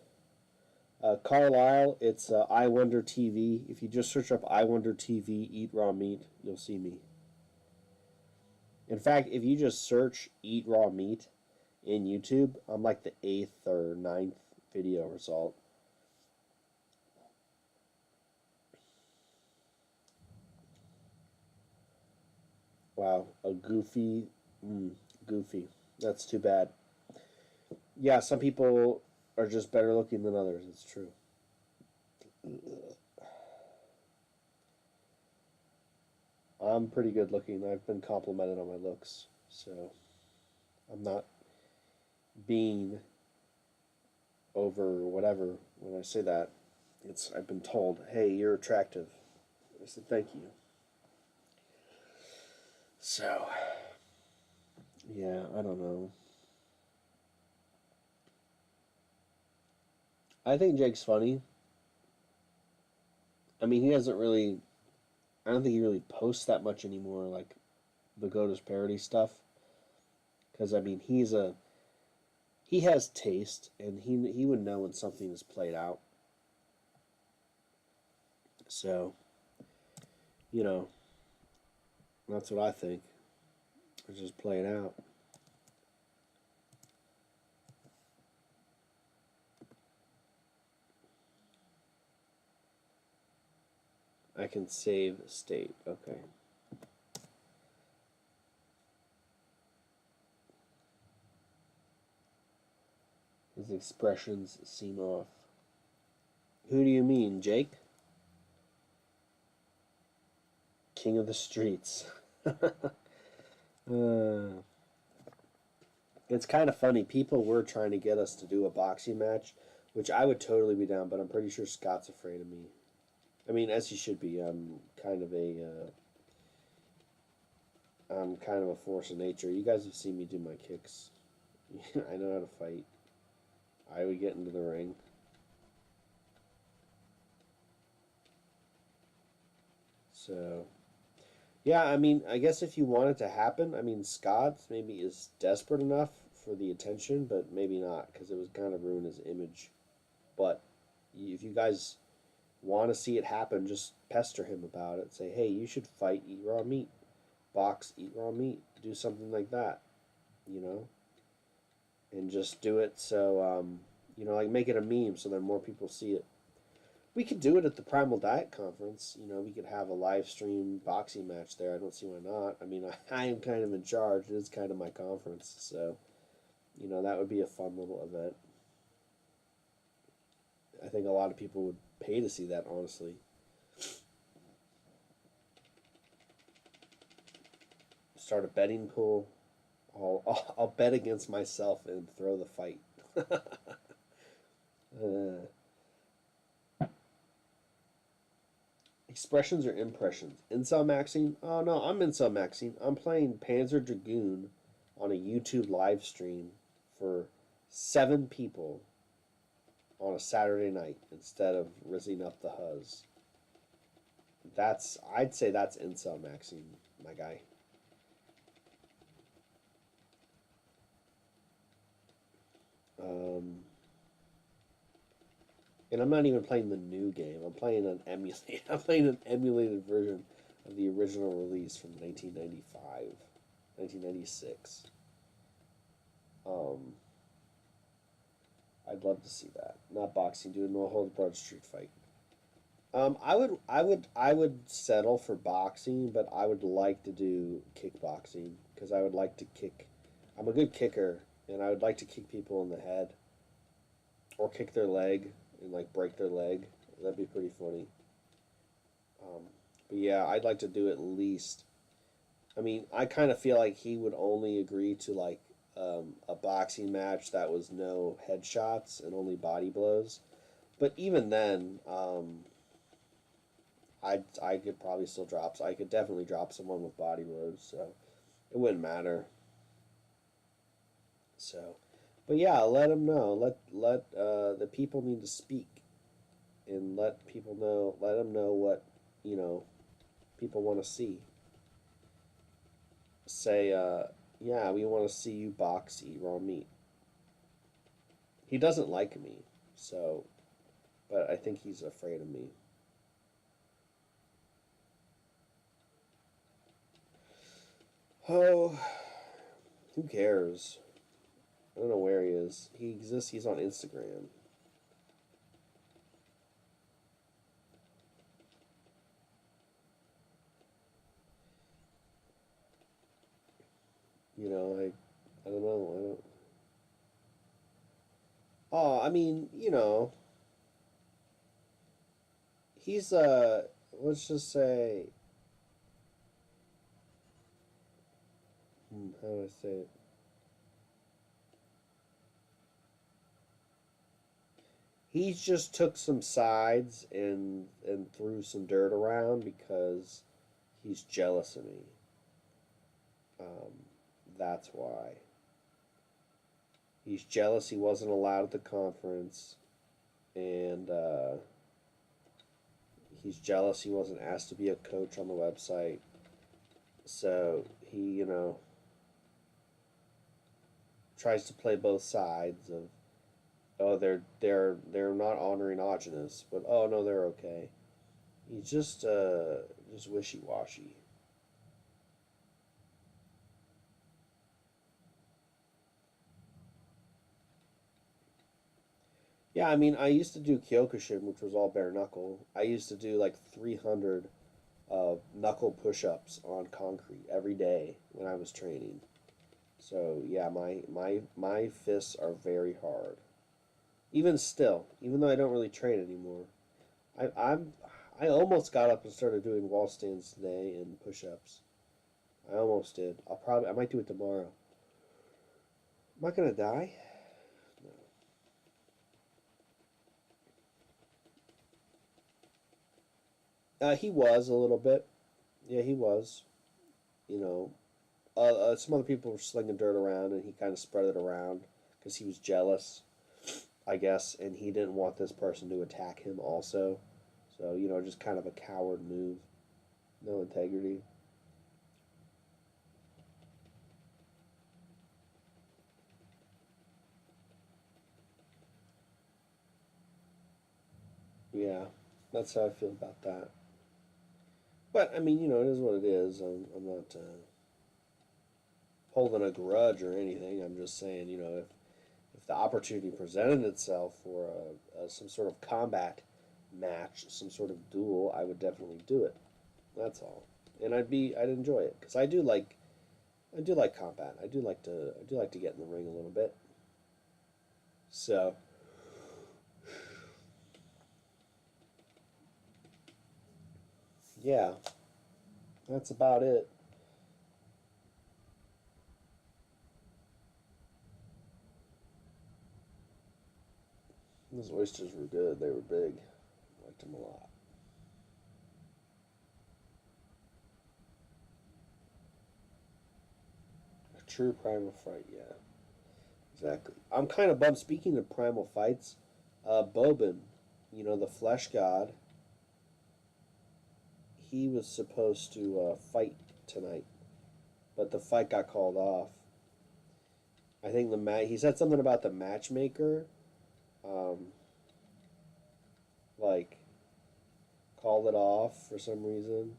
Carlisle, it's I Wonder TV. If you just search up I Wonder TV, eat raw meat, you'll see me. In fact, if you just search eat raw meat in YouTube, I'm like the 8th or 9th video result. Wow, a goofy, goofy. That's too bad. Yeah, some people are just better looking than others. It's true. I'm pretty good looking. I've been complimented on my looks, so I'm not being over whatever when I say that. I've been told, hey, you're attractive. I said, thank you. So, yeah, I don't know. I think Jake's funny. I mean, he doesn't really, I don't think he really posts that much anymore, like the Goatus parody stuff. Because, I mean, he has taste, and he would know when something is played out. So, you know, that's what I think. Let's just play it out. I can save state. Okay. His expressions seem off. Who do you mean, Jake? King of the streets. It's kind of funny. People were trying to get us to do a boxing match, which I would totally be down, but I'm pretty sure Scott's afraid of me. I mean, as he should be. I'm kind of a force of nature. You guys have seen me do my kicks. I know how to fight. I would get into the ring. So, yeah, I mean, I guess if you want it to happen, I mean, Scott maybe is desperate enough for the attention, but maybe not, because it was kind of ruin his image. But if you guys want to see it happen, just pester him about it. Say, hey, you should fight, eat raw meat. Box, eat raw meat. Do something like that, you know? And just do it so, like make it a meme so that more people see it. We could do it at the Primaldiet conference. We could have a live stream boxing match there. I don't see why not. I mean, I am kind of in charge. It is kind of my conference. So, that would be a fun little event. I think a lot of people would pay to see that, honestly. Start a betting pool. I'll bet against myself and throw the fight. Expressions or impressions? Incel maxing? Oh no, I'm incel maxing. I'm playing Panzer Dragoon on a YouTube live stream for 7 people on a Saturday night instead of rizzing up the huzz. I'd say that's incel maxing, my guy. And I'm not even playing the new game. I'm playing an emulated. I'm playing an emulated version of the original release from 1995, 1996. I'd love to see that. Not boxing, do a no holds barred street fight. I would settle for boxing, but I would like to do kickboxing because I would like to kick. I'm a good kicker, and I would like to kick people in the head or kick their leg and like break their leg. That'd be pretty funny. But yeah, I'd like to do at least. I mean, I kind of feel like he would only agree to like a boxing match that was no headshots and only body blows. But even then, I could probably still drop. I could definitely drop someone with body blows, so it wouldn't matter. So, but yeah, let them know. Let the people need to speak, and let people know. Let them know what people want to see. Say, yeah, we want to see you box, eat raw meat. He doesn't like me, so, but I think he's afraid of me. Oh, who cares? I don't know where he is. He exists. He's on Instagram. I don't know. I don't. Oh, I mean, he's let's just say, how do I say it? He just took some sides and threw some dirt around because he's jealous of me. Um, that's why. He's jealous he wasn't allowed at the conference, and he's jealous he wasn't asked to be a coach on the website. So he, tries to play both sides of, oh, they're not honoring Augenus, but oh no, they're okay. He's just wishy-washy. Yeah, I mean, I used to do Kyokushin, which was all bare knuckle. I used to do like 300 knuckle push-ups on concrete every day when I was training. So yeah, my fists are very hard. Even still, even though I don't really train anymore, I'm I almost got up and started doing wall stands today and push-ups. I almost did. I might do it tomorrow. I'm not gonna die. He was a little bit. Yeah, he was. You know, some other people were slinging dirt around, and he kind of spread it around because he was jealous, I guess, and he didn't want this person to attack him also. So just kind of a coward move. No integrity. Yeah, that's how I feel about that. But I mean, it is what it is. I'm not holding a grudge or anything. I'm just saying, if the opportunity presented itself for some sort of combat match, some sort of duel, I would definitely do it. That's all. And I'd enjoy it because I do like combat. I do like to get in the ring a little bit. So yeah, that's about it. Those oysters were good. They were big. I liked them a lot. A true primal fight, yeah, exactly. I'm kind of bummed. Speaking of primal fights, Bobin, the flesh god, he was supposed to fight tonight, but the fight got called off. I think he said something about the matchmaker, um, like called it off for some reason,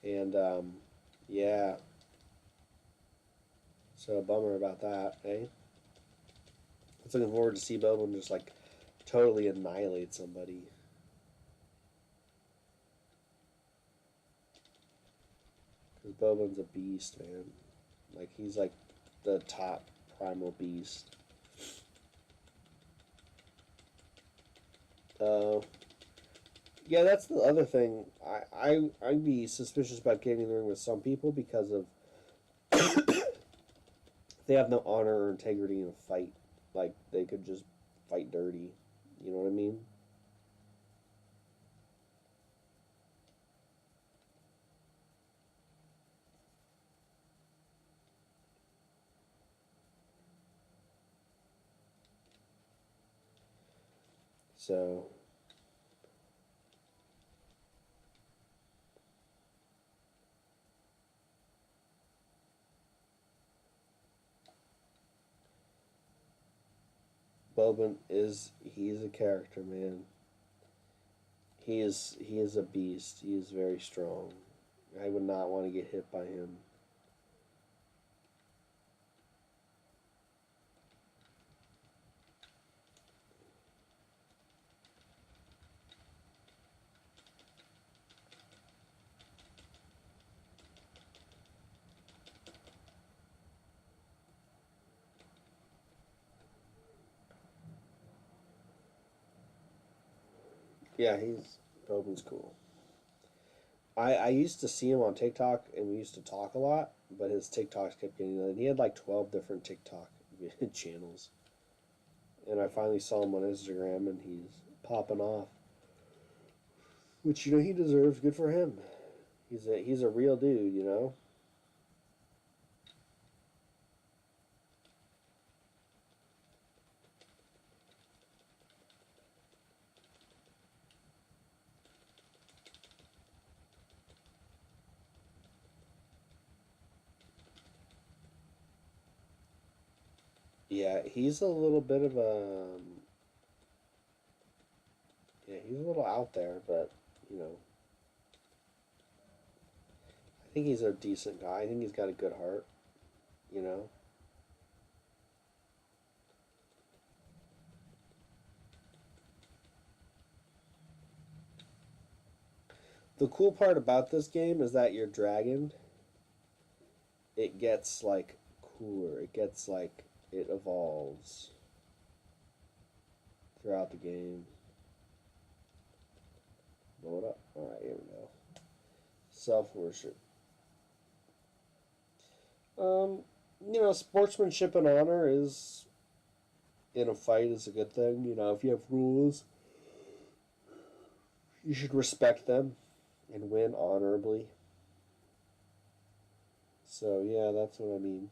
and yeah, so a bummer about that, eh? I was looking forward to see Bobin just like totally annihilate somebody. Because Bobin's a beast, man. Like he's like the top primal beast. Uh, yeah, that's the other thing. I'd be suspicious about getting in the ring with some people because of they have no honor or integrity in a fight. Like they could just fight dirty. You know what I mean? So Bobin he's a character, man. He is a beast. He is very strong. I would not want to get hit by him. Yeah, he's Bobin's cool. I used to see him on TikTok and we used to talk a lot, but his TikToks kept getting he had like 12 different TikTok channels. And I finally saw him on Instagram and he's popping off. Which he deserves. Good for him. He's a real dude. Yeah, he's a little bit of a he's a little out there, but, you know, I think he's a decent guy. I think he's got a good heart, you know. The cool part about this game is that your dragon, it gets, like, cooler. It gets, like, it evolves throughout the game. Blow it up. Alright, here we go. Self-worship. You know, sportsmanship and honor is, in a fight, is a good thing. You know, if you have rules, you should respect them and win honorably. So, yeah, that's what I mean.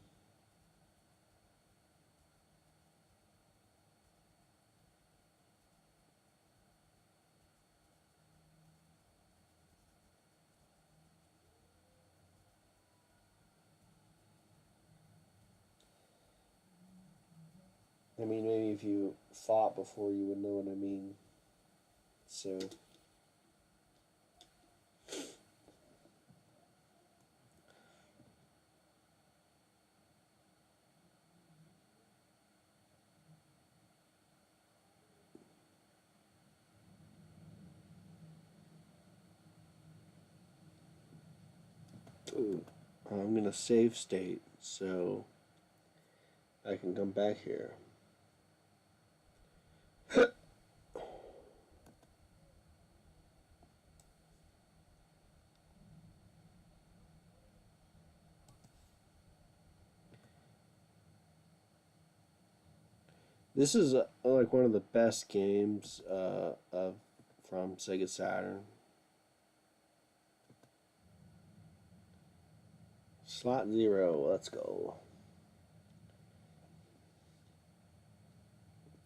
I mean, maybe if you fought before, you would know what I mean. So... Ooh, I'm going to save state so I can come back here. This is like one of the best games from Sega Saturn. Slot 0, let's go.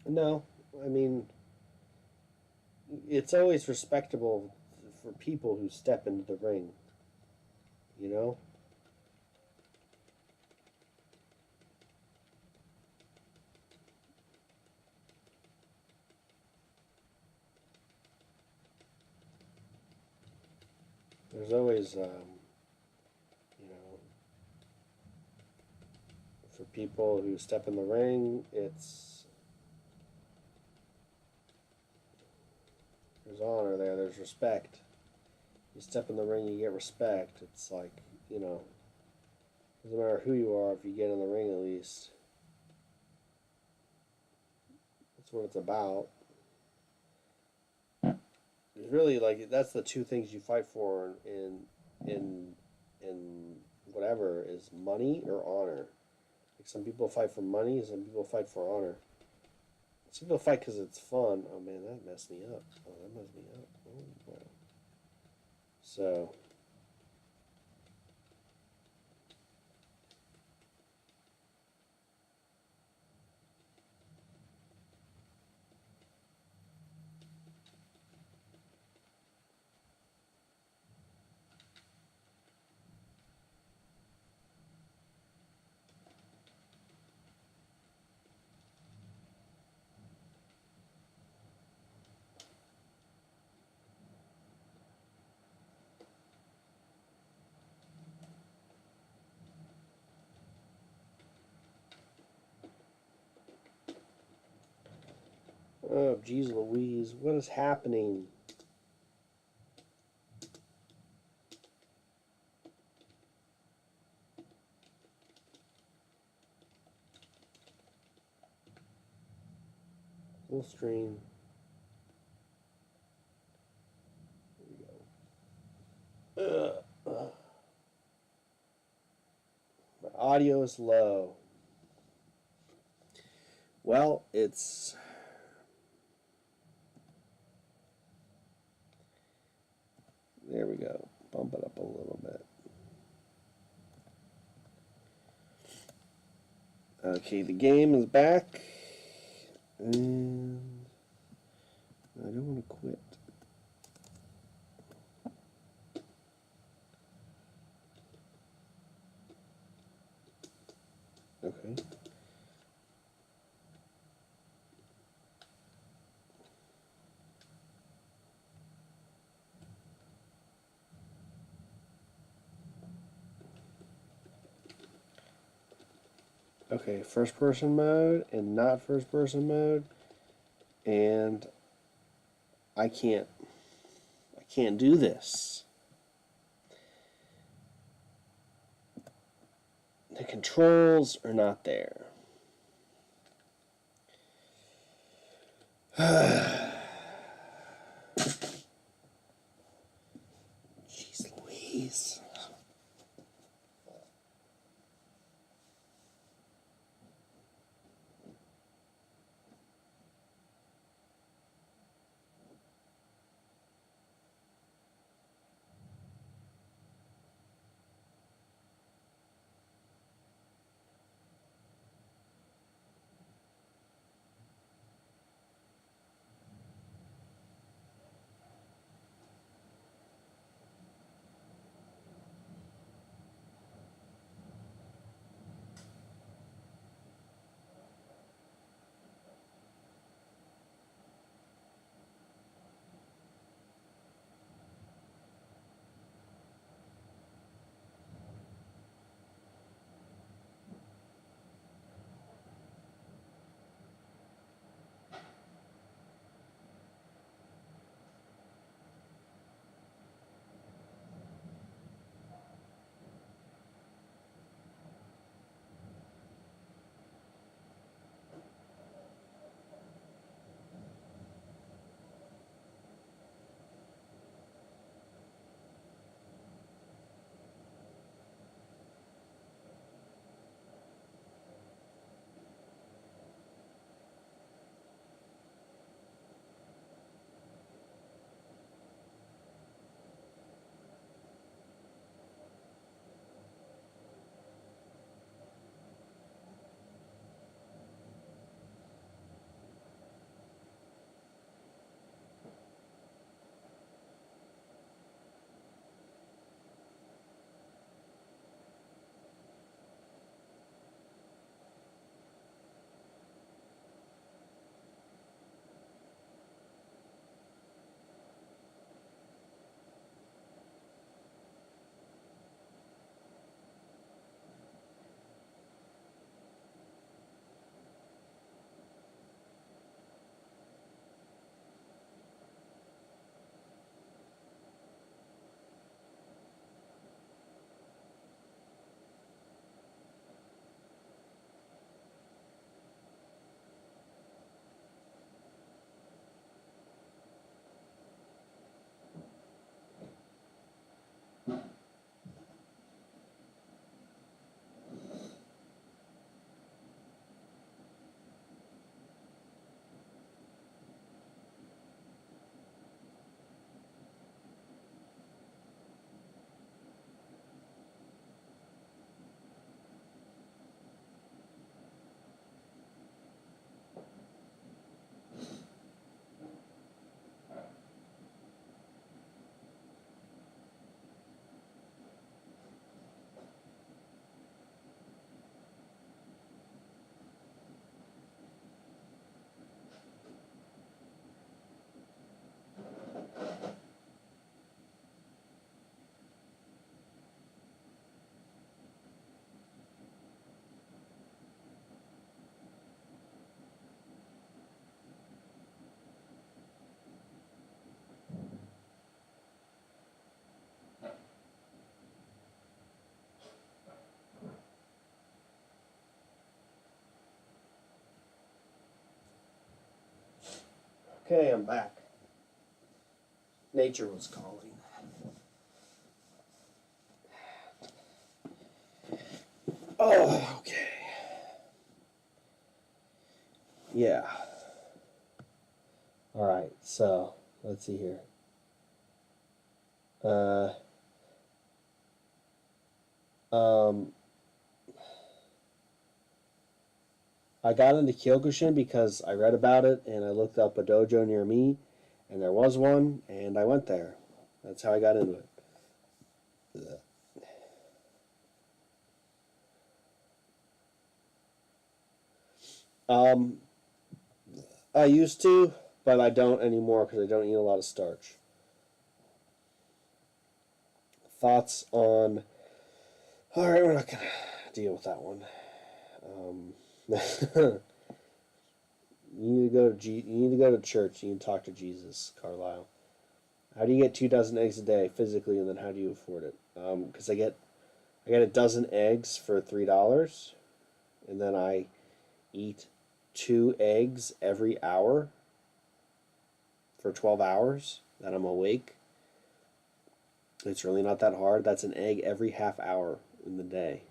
No, I mean, it's always respectable for people who step into the ring, you know? There's always, you know, for people who step in the ring, there's honor there, there's respect. You step in the ring, you get respect. It's like, you know, doesn't matter who you are if you get in the ring at least. That's what it's about. It's really like that's the two things you fight for in whatever is money or honor. Like some people fight for money, some people fight for honor. Some people fight because it's fun. Oh man, that messed me up. Oh, that messed me up. Oh, wow. So. Oh, geez Louise, what is happening? Full stream. There we go. My audio is low. Well, it's... There we go. Bump it up a little bit. Okay, the game is back. And I don't want to quit. Okay. Okay, first person mode and not first person mode, and I can't do this. The controls are not there. Jeez Louise. Okay, I'm back. Nature was calling. Oh, okay. Yeah. All right, so let's see here. I got into Kyokushin because I read about it and I looked up a dojo near me, and there was one, and I went there. That's how I got into it. Um, I used to, but I don't anymore because I don't eat a lot of starch. Thoughts on... Alright, we're not going to deal with that one. You need to go to you need to go to church. You need to talk to Jesus, Carlisle. How do you get 2 dozen eggs a day physically, and then how do you afford it? Because I get a dozen eggs for $3, and then I eat 2 eggs every hour for 12 hours that I'm awake. It's really not that hard. That's an egg every half hour in the day.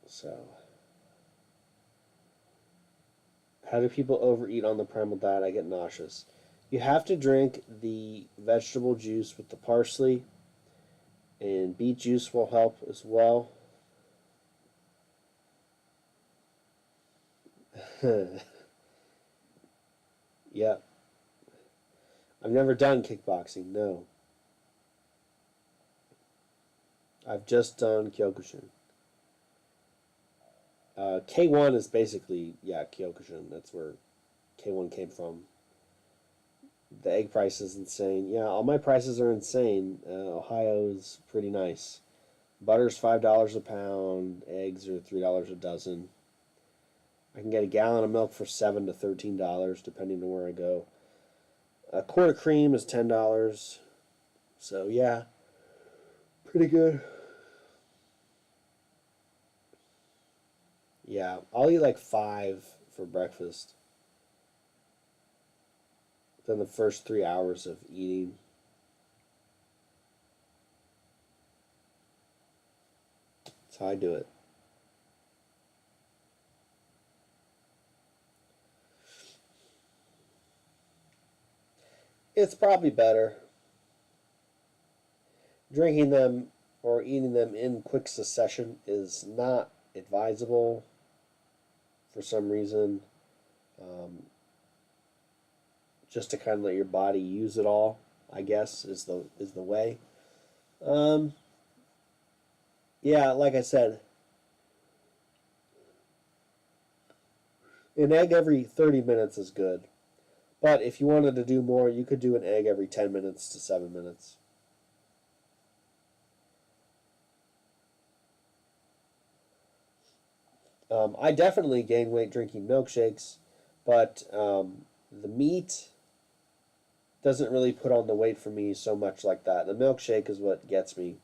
So, how do people overeat on the primal diet? I get nauseous. You have to drink the vegetable juice with the parsley, and beet juice will help as well. Yeah. I've never done kickboxing, no. I've just done Kyokushin. K1 is basically, yeah, Kyokushin. That's where K1 came from. The egg price is insane. Yeah, all my prices are insane. Ohio is pretty nice. Butter's $5 a pound. Eggs are $3 a dozen. I can get a gallon of milk for $7 to $13, depending on where I go. A quart of cream is $10. So, yeah, pretty good. Yeah, I'll eat like 5 for breakfast. Then the first 3 hours of eating. That's how I do it. It's probably better. Drinking them or eating them in quick succession is not advisable for some reason. Just to kind of let your body use it all, I guess, is the way. Yeah, like I said, an egg every 30 minutes is good. But if you wanted to do more, you could do an egg every 10 minutes to 7 minutes. I definitely gain weight drinking milkshakes, but the meat doesn't really put on the weight for me so much like that. The milkshake is what gets me.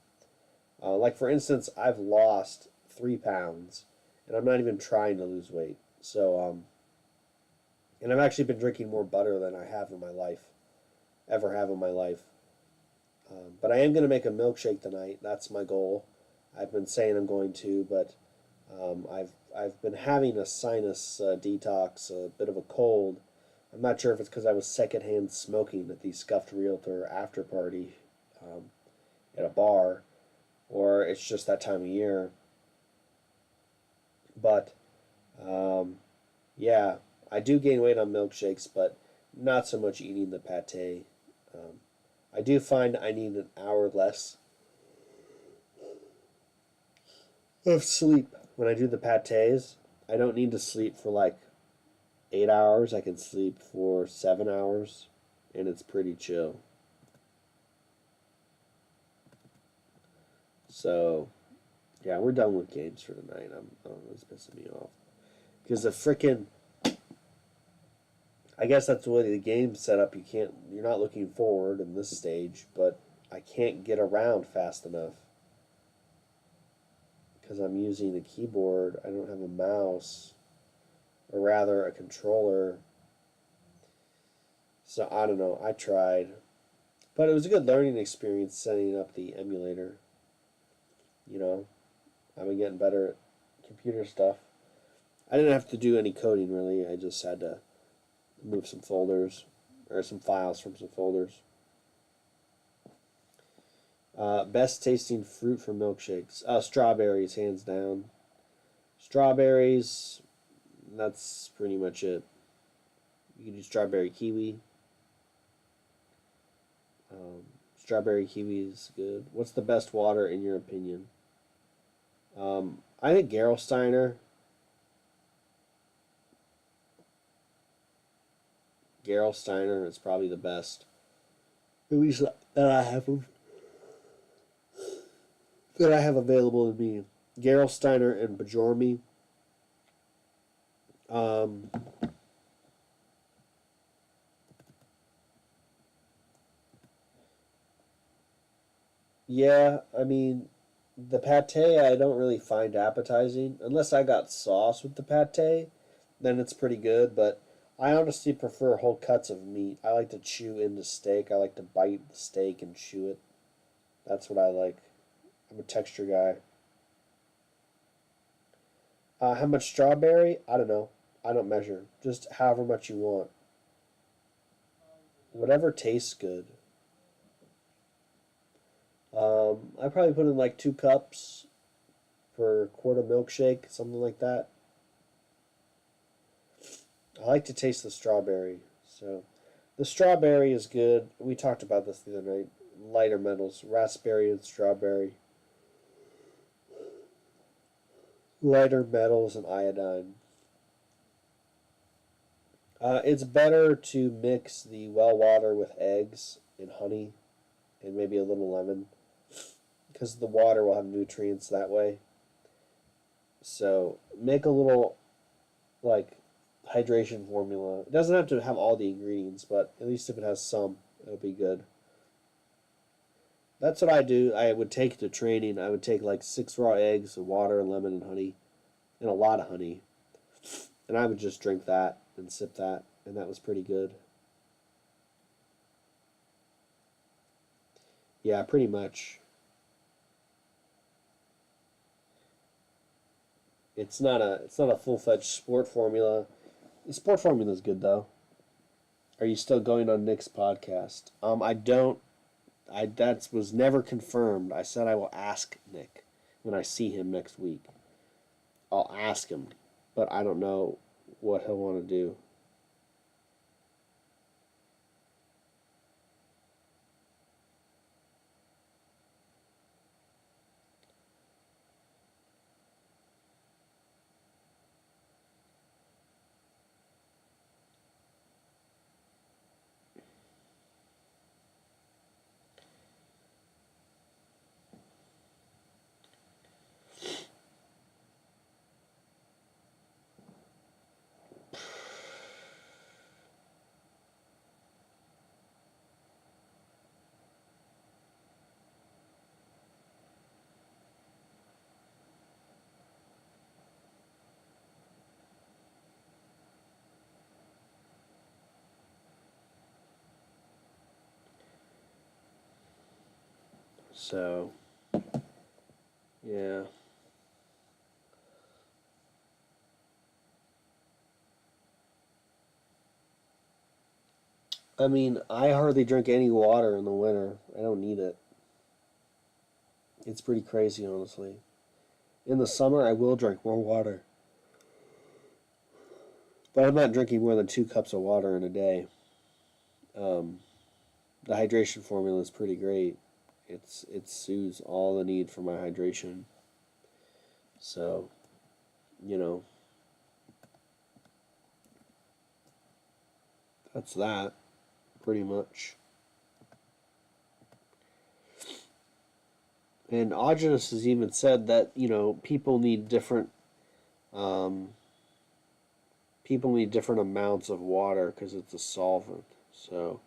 Like, for instance, I've lost 3 pounds, and I'm not even trying to lose weight. So, and I've actually been drinking more butter than I have in my life, ever have in my life. But I am going to make a milkshake tonight. That's my goal. I've been saying I'm going to, but I've been having a sinus detox, a bit of a cold. I'm not sure if it's because I was secondhand smoking at the Scuffed Realtor after party at a bar, or it's just that time of year. But yeah, I do gain weight on milkshakes, but not so much eating the pate. I do find I need an hour less of sleep when I do the pates. I don't need to sleep for like 8 hours. I can sleep for 7 hours, and it's pretty chill. So, yeah, we're done with games for tonight. It's pissing me off because the freaking. I guess that's the way the game's set up. You're not looking forward in this stage, but I can't get around fast enough because I'm using a keyboard. I don't have a mouse, or rather a controller. So I don't know. I tried, but it was a good learning experience setting up the emulator. You know, I've been getting better at computer stuff. I didn't have to do any coding really. I just had to move some folders or some files from some folders. Best tasting fruit for milkshakes. Strawberries, hands down. Strawberries, that's pretty much it. You can do strawberry kiwi. Strawberry kiwi is good. What's the best water in your opinion? I think Gerolsteiner. Gerolsteiner is probably the best. At least that I have available to me. Gerolsteiner and Bajormi. Um, yeah, I mean, the pate I don't really find appetizing unless I got sauce with the pate. Then it's pretty good. But I honestly prefer whole cuts of meat. I like to chew into steak. I like to bite the steak and chew it. That's what I like. I'm a texture guy. How much strawberry? I don't know. I don't measure. Just however much you want. Whatever tastes good. I probably put in like 2 cups for a quart of milkshake, something like that. I like to taste the strawberry. So the strawberry is good. We talked about this the other night. Lighter metals, raspberry and strawberry. Lighter metals and iodine. It's better to mix the well water with eggs and honey and maybe a little lemon because the water will have nutrients that way. So make a little like hydration formula. It doesn't have to have all the ingredients, but at least if it has some, it'll be good. That's what I do. I would take to training. I would take like 6 raw eggs, water, lemon, and honey, and a lot of honey, and I would just drink that and sip that, and that was pretty good. Yeah, pretty much. It's not a full fledged sport formula. The sport formula is good though. Are you still going on Nick's podcast? I don't. That was never confirmed. I said I will ask Nick when I see him next week. I'll ask him, but I don't know what he'll want to do. So, yeah. I mean, I hardly drink any water in the winter. I don't need it. It's pretty crazy, honestly. In the summer, I will drink more water, but I'm not drinking more than 2 cups of water in a day. Um, the hydration formula is pretty great. It soothes all the need for my hydration. So, you know, that's that pretty much. And Augenus has even said that um, people need different amounts of water because it's a solvent. So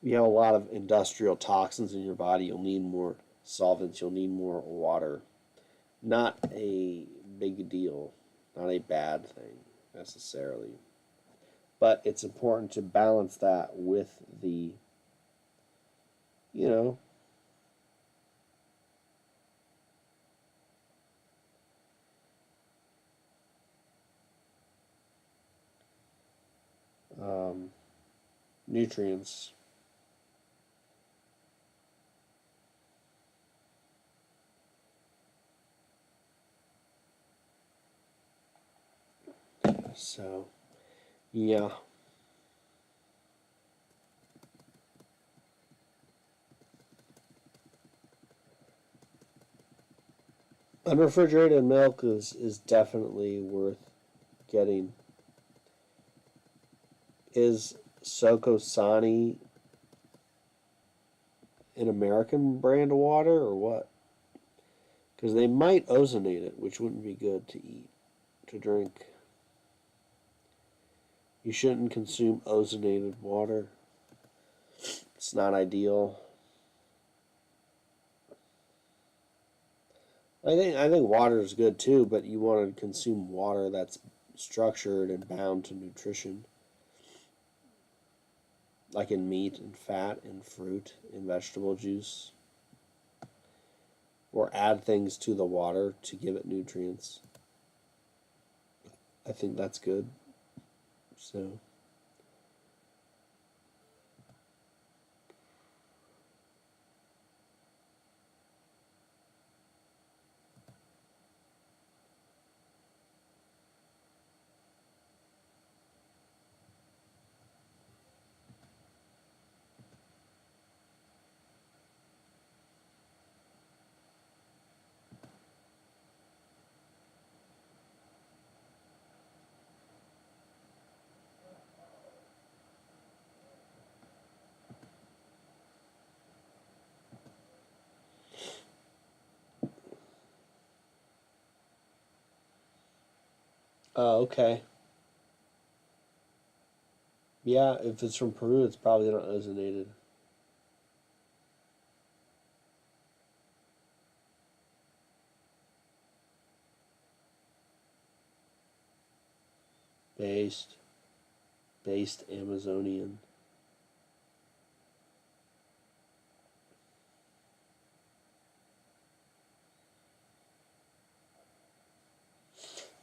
if you have a lot of industrial toxins in your body, you'll need more solvents. You'll need more water. Not a big deal. Not a bad thing necessarily. But it's important to balance that with the, you know, um, nutrients. So, yeah. Unrefrigerated milk is definitely worth getting. Is Sokosani an American brand of water or what? Because they might ozonate it, which wouldn't be good to eat, to drink. You shouldn't consume ozonated water. It's not ideal. I think water is good too, but you want to consume water that's structured and bound to nutrition, like in meat and fat and fruit and vegetable juice, or add things to the water to give it nutrients. I think that's good. So oh, okay. Yeah, if it's from Peru, it's probably not ozonated. Based, based Amazonian.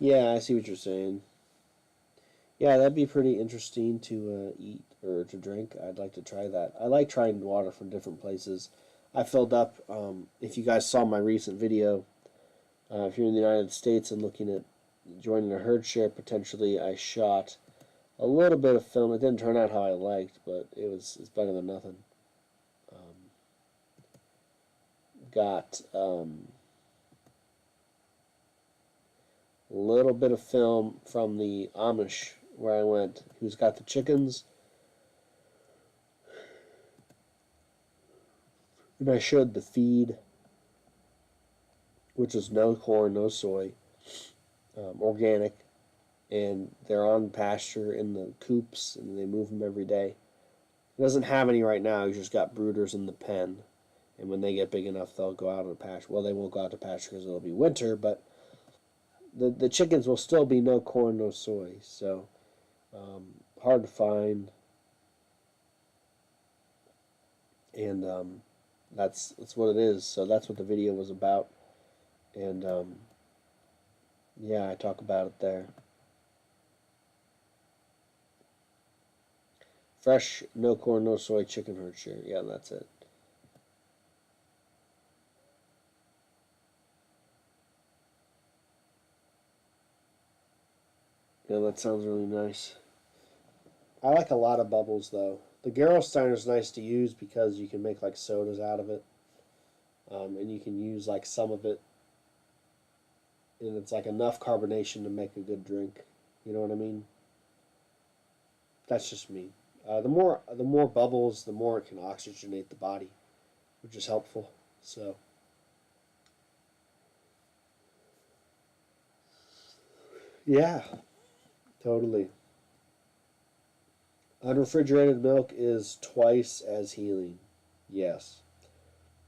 Yeah, I see what you're saying. Yeah, that'd be pretty interesting to eat or to drink. I'd like to try that. I like trying water from different places. I filled up, if you guys saw my recent video, if you're in the United States and looking at joining a herd share, potentially, I shot a little bit of film. It didn't turn out how I liked, but it's better than nothing. Got a little bit of film from the Amish where I went, who's got the chickens. And I showed the feed, which is no corn, no soy, organic, and they're on pasture in the coops, and they move them every day. It doesn't have any right now. He's just got brooders in the pen, and when they get big enough, they'll go out on pasture. Well, they won't go out to pasture because it'll be winter, but the chickens will still be no corn, no soy. So hard to find, and that's what it is. So that's what the video was about, and yeah, I talk about it there. Fresh, no corn, no soy chicken herd share. Yeah, that's it. Yeah, that sounds really nice. I like a lot of bubbles though. The Gerolsteiner is nice to use because you can make like sodas out of it, and you can use like some of it, and it's like enough carbonation to make a good drink. You know what I mean? That's just me. The more bubbles, the more it can oxygenate the body, which is helpful. So yeah, totally. Unrefrigerated milk is twice as healing. Yes.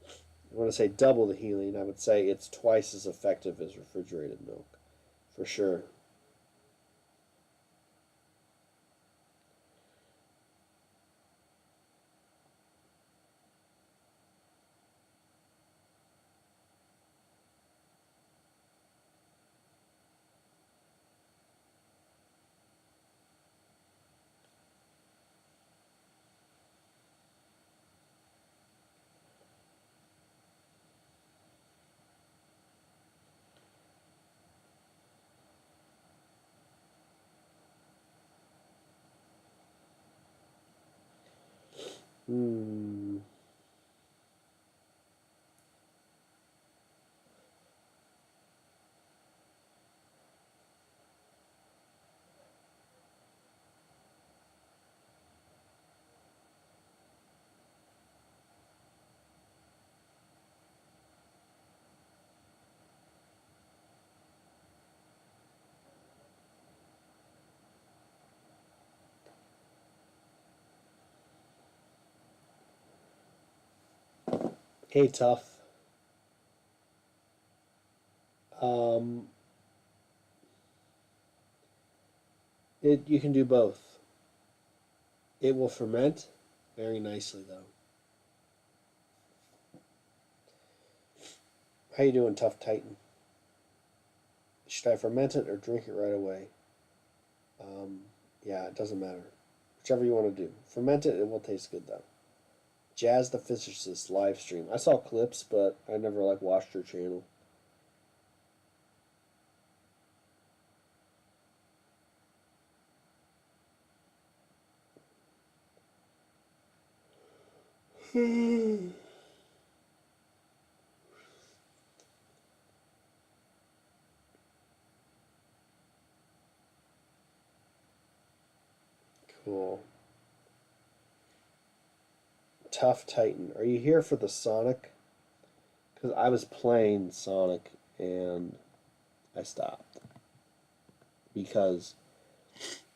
I want to say double the healing. I would say it's twice as effective as refrigerated milk, for sure. Hmm. Hey, Tough. Um, you can do both. It will ferment very nicely, though. How you doing, Tough Titan? Should I ferment it or drink it right away? Yeah, it doesn't matter. Whichever you want to do. Ferment it, it will taste good, though. Jazz the Physicist live stream. I saw clips, but I never watched her channel. Cool. Tough Titan. Are you here for the Sonic? Because I was playing Sonic and I stopped. Because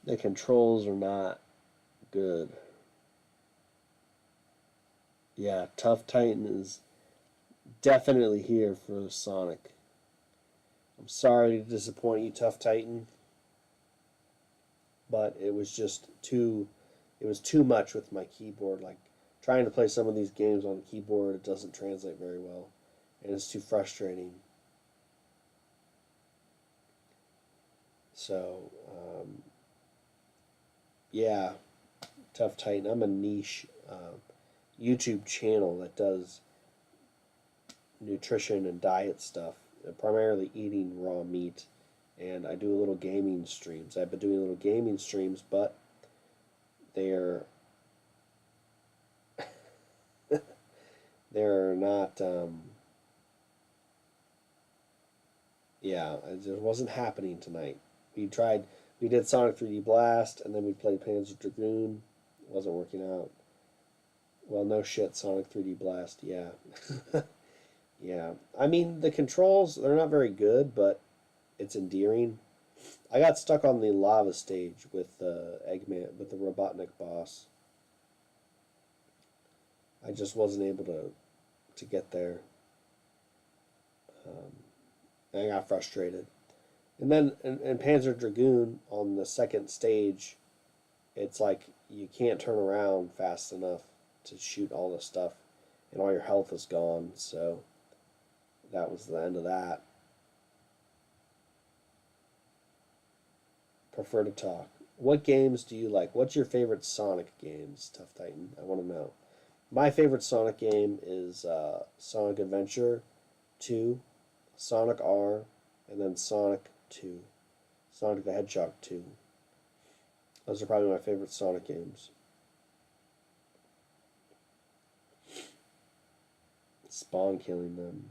the controls are not good. Yeah, Tough Titan is definitely here for Sonic. I'm sorry to disappoint you, Tough Titan. But it was just too much with my keyboard. Like trying to play some of these games on the keyboard, it doesn't translate very well. And it's too frustrating. So, yeah, Tough Titan. I'm a niche YouTube channel that does nutrition and diet stuff, primarily eating raw meat, and I do a little gaming streams. I've been doing little gaming streams, but they're they're not. Yeah, it just wasn't happening tonight. We did Sonic 3D Blast, and then we played Panzer Dragoon. It wasn't working out. Well, no shit, Sonic 3D Blast, yeah. Yeah. I mean, the controls, they're not very good, but it's endearing. I got stuck on the lava stage with Eggman, with the Robotnik boss. I just wasn't able to get there. I got frustrated. And then in Panzer Dragoon, on the second stage, it's like you can't turn around fast enough to shoot all the stuff, and all your health is gone, so that was the end of that. Prefer to talk. What games do you like? What's your favorite Sonic games, Tough Titan? I want to know. My favorite Sonic game is Sonic Adventure 2, Sonic R, and then Sonic 2. Sonic the Hedgehog 2. Those are probably my favorite Sonic games. Spawn killing them.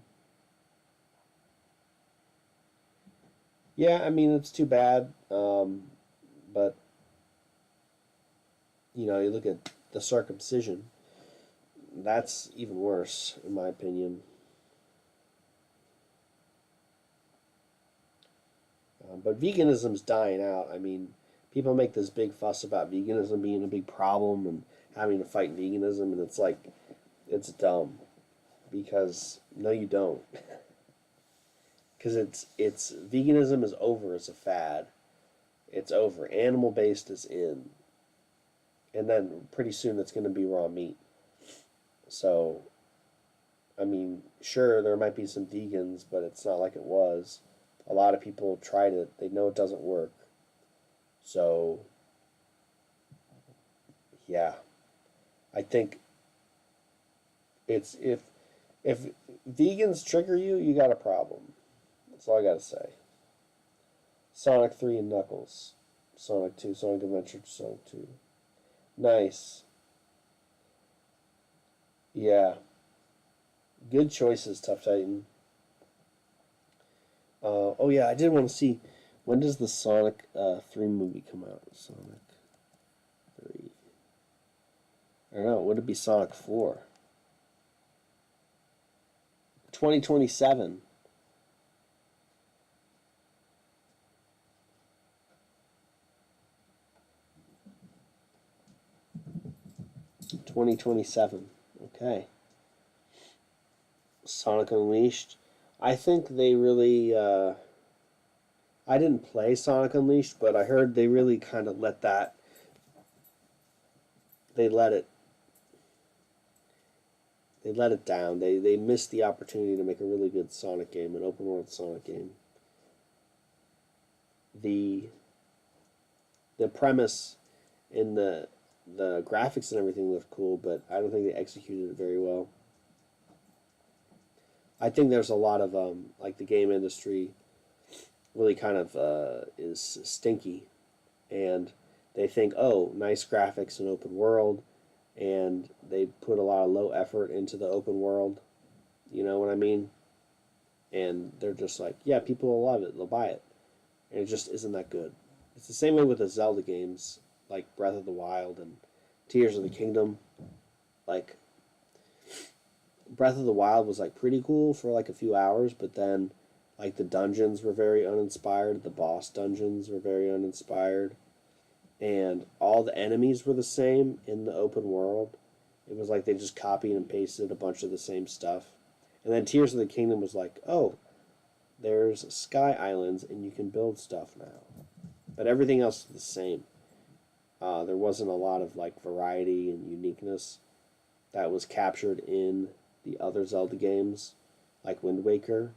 Yeah, I mean, it's too bad. But, you look at the circumcision. That's even worse, in my opinion. But veganism's dying out. I mean, people make this big fuss about veganism being a big problem and having to fight veganism, and it's like, it's dumb. Because, no, you don't. Because it's veganism is over as a fad. It's over. Animal based is in. And then pretty soon it's going to be raw meat. So, I mean, sure, there might be some vegans, but it's not like it was. A lot of people have tried it. They know it doesn't work. So, yeah. I think it's if vegans trigger you, you got a problem. That's all I got to say. Sonic 3 and Knuckles. Sonic 2, Sonic Adventure, Sonic 2. Nice. Yeah. Good choices, Tough Titan. Oh yeah, I did want to see, when does the Sonic 3 movie come out? Sonic 3. I don't know, would it be Sonic 4? 2027. Okay. Sonic Unleashed. I think they really. I didn't play Sonic Unleashed, but I heard they really kind of let that. They let it. They let it down. They missed the opportunity to make a really good Sonic game, an open world Sonic game. The premise in the graphics and everything looked cool, but I don't think they executed it very well. I think there's a lot of like the game industry really kind of is stinky, and they think, oh, nice graphics and open world, and they put a lot of low effort into the open world. You know what I mean? And they're just like, yeah, people will love it, they'll buy it, and it just isn't that good. It's the same way with the Zelda games, like Breath of the Wild and Tears of the Kingdom. Like, Breath of the Wild was like pretty cool for like a few hours, but then like the dungeons were very uninspired, the boss dungeons were very uninspired, and all the enemies were the same in the open world. It was like they just copied and pasted a bunch of the same stuff. And then Tears of the Kingdom was like, oh, there's sky islands and you can build stuff now. But everything else is the same. There wasn't a lot of like variety and uniqueness that was captured in the other Zelda games, like Wind Waker.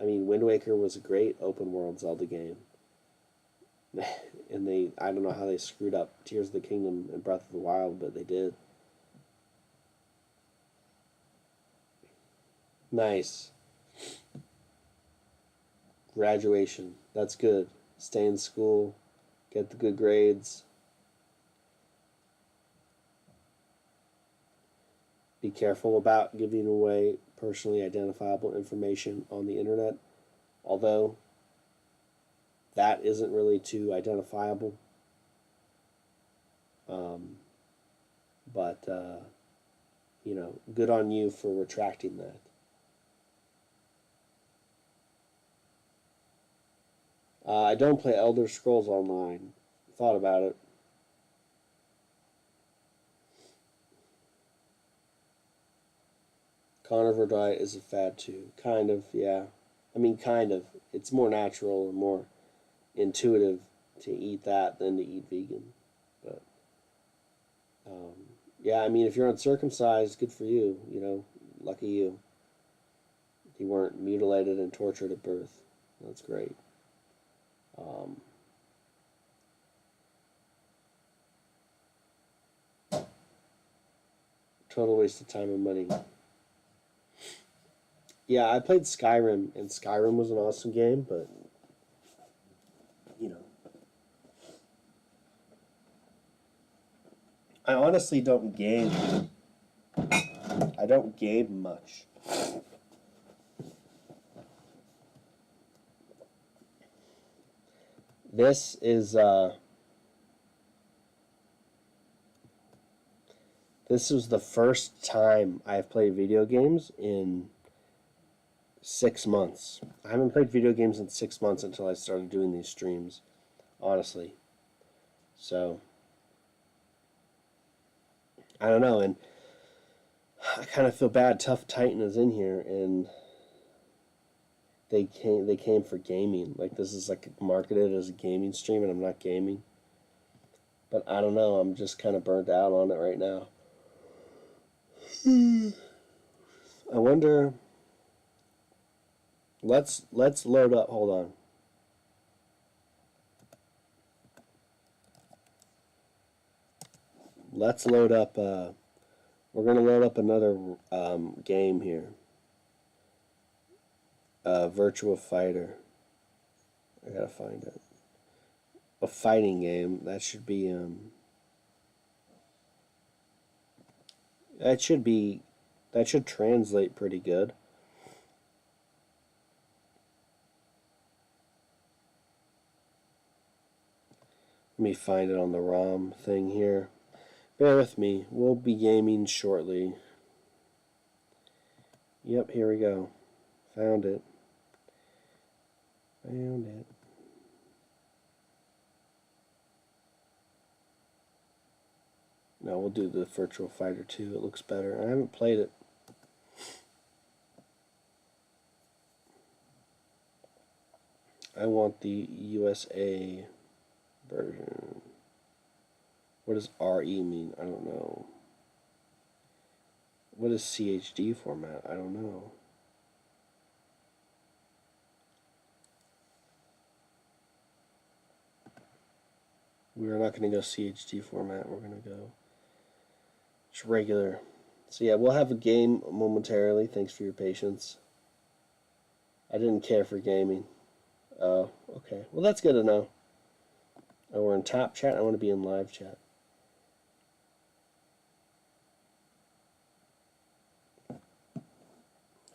I mean, Wind Waker was a great open world Zelda game. And I don't know how they screwed up Tears of the Kingdom and Breath of the Wild, but they did. Nice. Graduation. That's good. Stay in school. Get the good grades. Be careful about giving away personally identifiable information on the internet, although that isn't really too identifiable. But you know, good on you for retracting that. I don't play Elder Scrolls Online. Thought about it. Carnivore diet is a fad too. Kind of, yeah. I mean, kind of. It's more natural and more intuitive to eat that than to eat vegan. But, yeah, I mean, if you're uncircumcised, good for you. You know, lucky you. You weren't mutilated and tortured at birth. That's great. Total waste of time and money. Yeah, I played Skyrim, and Skyrim was an awesome game, but, you know. I honestly don't game. I don't game much. This was the first time I've played video games in 6 months. I haven't played video games in 6 months until I started doing these streams, honestly. So, I don't know, and I kind of feel bad. Tough Titan is in here, and they came for gaming. Like, this is like marketed as a gaming stream, and I'm not gaming. But I don't know. I'm just kind of burnt out on it right now. I wonder. Let's load up. Hold on. Let's load up. We're gonna load up another game here. Virtua Fighter. I gotta find it. A fighting game. That should be That should translate pretty good. Let me find it on the ROM thing here. Bear with me. We'll be gaming shortly. Yep, here we go. Found it. Found it. No, we'll do the Virtua Fighter 2. It looks better. I haven't played it. I want the USA version. What does RE mean? I don't know. What is CHD format? I don't know. We're not going to go CHD format. We're going to go just regular. So yeah, we'll have a game momentarily. Thanks for your patience. I didn't care for gaming. Oh, okay. Well, that's good to know. Oh, we're in top chat. I want to be in live chat.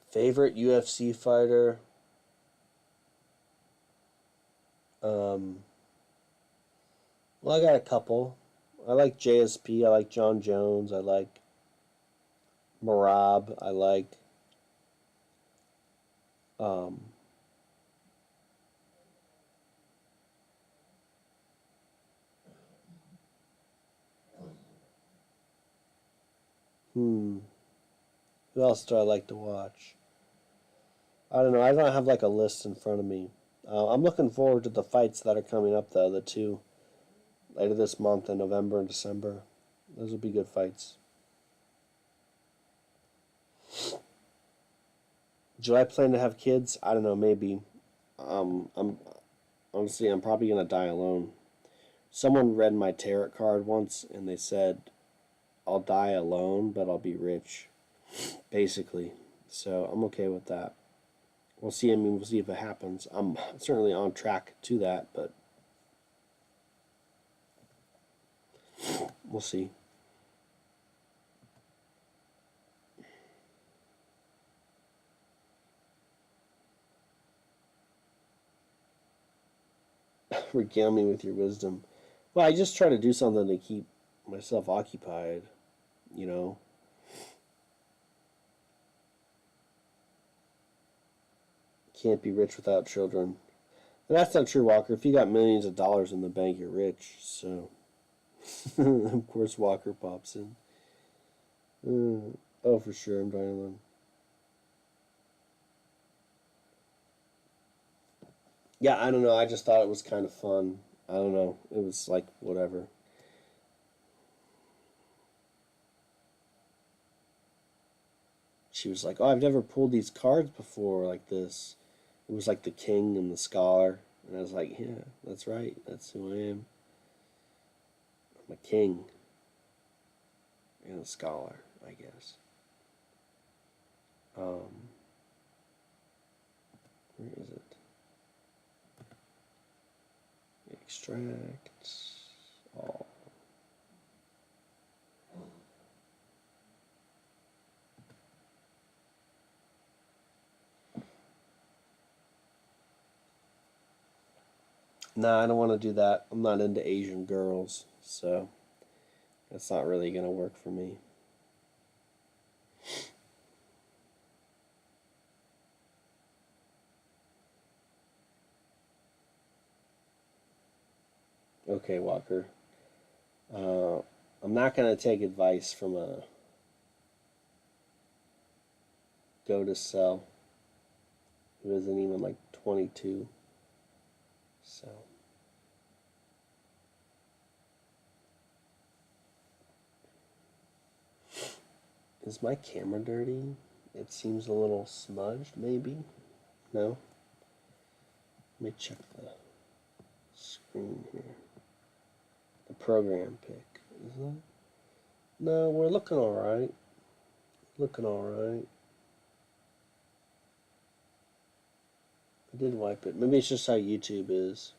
Favorite UFC fighter? Well, I got a couple. I like JSP. I like John Jones. I like Marab. I like um, who else do I like to watch? I don't know. I don't have like a list in front of me. I'm looking forward to the fights that are coming up though. The two later this month in November and December. Those will be good fights. Do I plan to have kids? I don't know. Maybe. I'm honestly, I'm probably gonna die alone. Someone read my tarot card once, and they said, "I'll die alone, but I'll be rich." Basically, so I'm okay with that. We'll see. I mean, we'll see if it happens. I'm certainly on track to that, but we'll see. Regale me with your wisdom. Well, I just try to do something to keep myself occupied, you know. Can't be rich without children. And that's not true, Walker. If you got millions of dollars in the bank, you're rich. So, of course, Walker pops in. Oh, for sure, I'm dying alone. Yeah, I don't know. I just thought it was kind of fun. I don't know. It was like whatever. She was like, "Oh, I've never pulled these cards before like this." It was like the king and the scholar, and I was like, "Yeah, that's right. That's who I am. I'm a king and a scholar, I guess." Where is it? Extract all. Nah, I don't want to do that. I'm not into Asian girls, so that's not really gonna work for me. Okay, Walker. I'm not gonna take advice from a go to sell who isn't even like 22. So. Is my camera dirty? It seems a little smudged, maybe? No? Let me check the screen here. The program pic. Is that? No, we're looking alright. Looking alright. I did wipe it. Maybe it's just how YouTube is.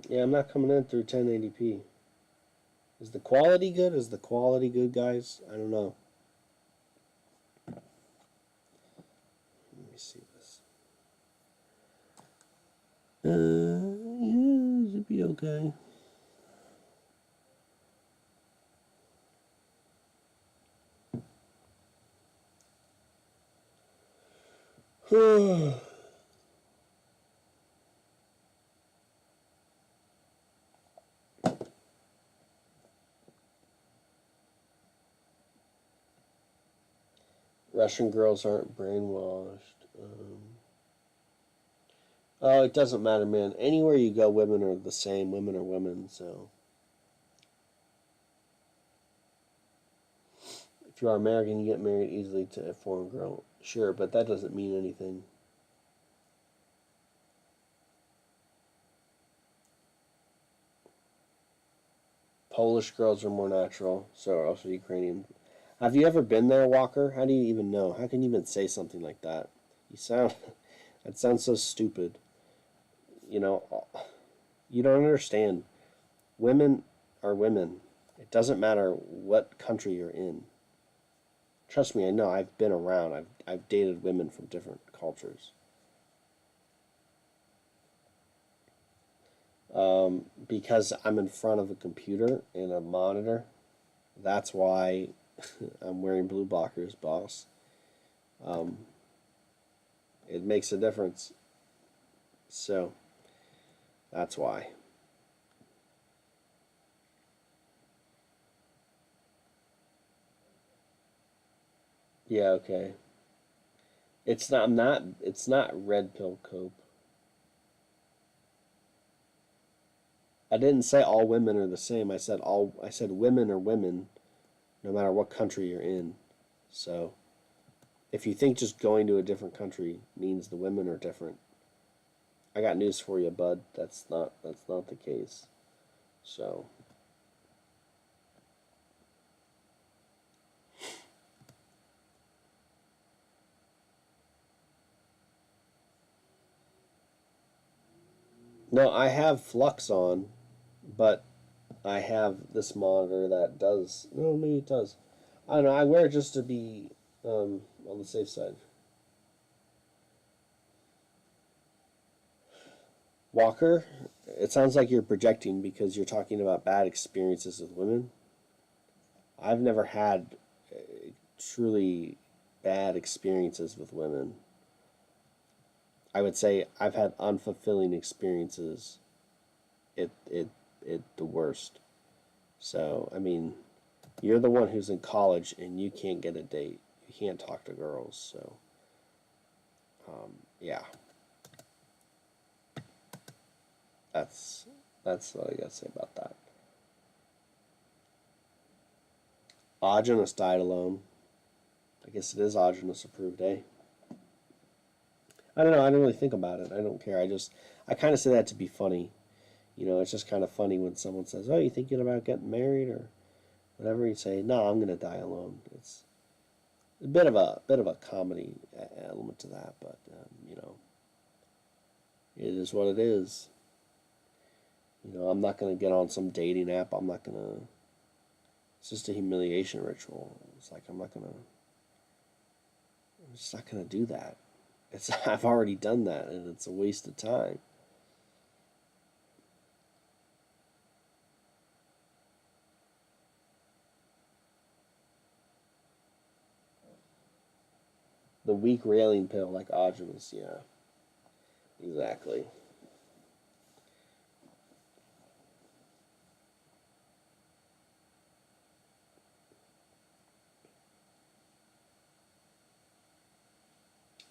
Yeah, I'm not coming in through 1080p. Is the quality good? Is the quality good, guys? I don't know. Let me see this. Yeah, it should be okay. Russian girls aren't brainwashed. Oh, it doesn't matter, man. Anywhere you go, women are the same. Women are women, so. If you are American, you get married easily to a foreign girl. Sure, but that doesn't mean anything. Polish girls are more natural, so are also Ukrainian. Have you ever been there, Walker? How do you even know? How can you even say something like that? You sound, that sounds so stupid. You know, you don't understand. Women are women. It doesn't matter what country you're in. Trust me, I know. I've been around. I've dated women from different cultures. Because I'm in front of a computer and a monitor. That's why I'm wearing blue blockers, boss. It makes a difference. So, that's why. Yeah, okay. It's not red pill cope. I didn't say all women are the same. I said women are women no matter what country you're in. So, if you think just going to a different country means the women are different, I got news for you, bud. That's not the case. So, no, I have Flux on, but I have this monitor that does. No, maybe it does. I don't know. I wear it just to be on the safe side. Walker, it sounds like you're projecting because you're talking about bad experiences with women. I've never had truly bad experiences with women. I would say I've had unfulfilling experiences. It the worst. So, I mean, you're the one who's in college and you can't get a date. You can't talk to girls. So, yeah, that's that's what I gotta say about that. Augenus died alone. I guess it is Augenus approved, eh? I don't know. I don't really think about it. I don't care. I kind of say that to be funny. You know, it's just kind of funny when someone says, "Oh, you thinking about getting married or whatever?" You say, "No, I'm gonna die alone." It's a bit of a comedy element to that, but you know, it is what it is. You know, I'm not gonna get on some dating app. I'm not gonna. It's just a humiliation ritual. It's like I'm just not gonna do that. It's I've already done that, and it's a waste of time. The weak railing pill, like Augemus, yeah, exactly.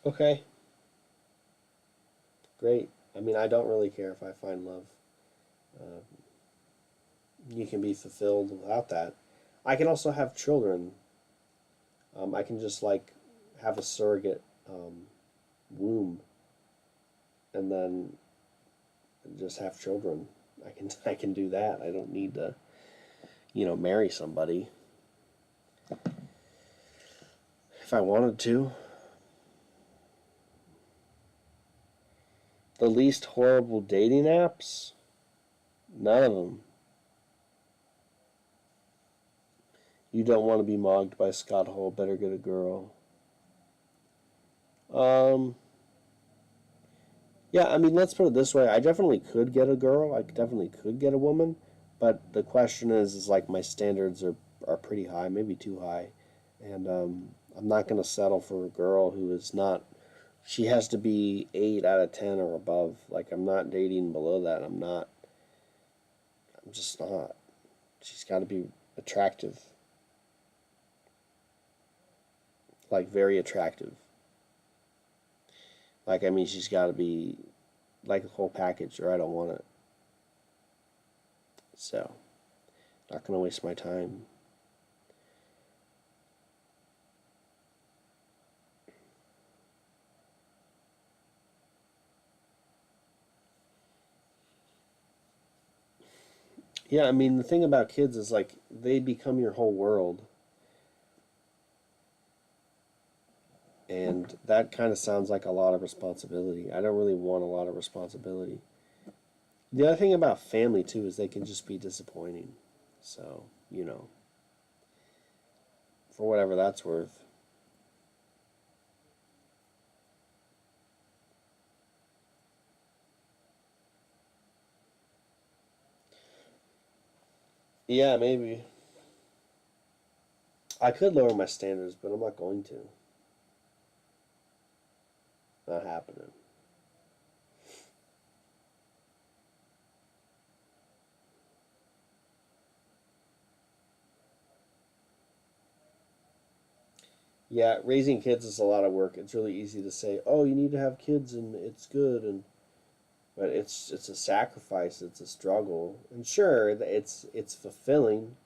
Okay, great. I mean, I don't really care if I find love. Uh, you can be fulfilled without that. I can also have children. I can just like have a surrogate womb and then just have children. I can do that. I don't need to, marry somebody if I wanted to. The least horrible dating apps? None of them. You don't want to be mogged by Scott Hole. Better get a girl. Um, yeah, I mean, let's put it this way. I definitely could get a girl. I definitely could get a woman. But the question is like my standards are pretty high, maybe too high. And I'm not going to settle for a girl who is not. She has to be 8 out of 10 or above. Like, I'm not dating below that. I'm not. I'm just not. She's got to be attractive. like very attractive. Like, I mean, she's got to be like a whole package, or I don't want it. So, not gonna waste my time. Yeah, I mean, the thing about kids is like they become your whole world. And that kind of sounds like a lot of responsibility. I don't really want a lot of responsibility. The other thing about family, too, is they can just be disappointing. So, you know, for whatever that's worth. Yeah, maybe. I could lower my standards, but I'm not going to. Not happening. Yeah, raising kids is a lot of work. It's really easy to say, "Oh, you need to have kids and it's good," and but it's a sacrifice, it's a struggle. And sure, it's fulfilling,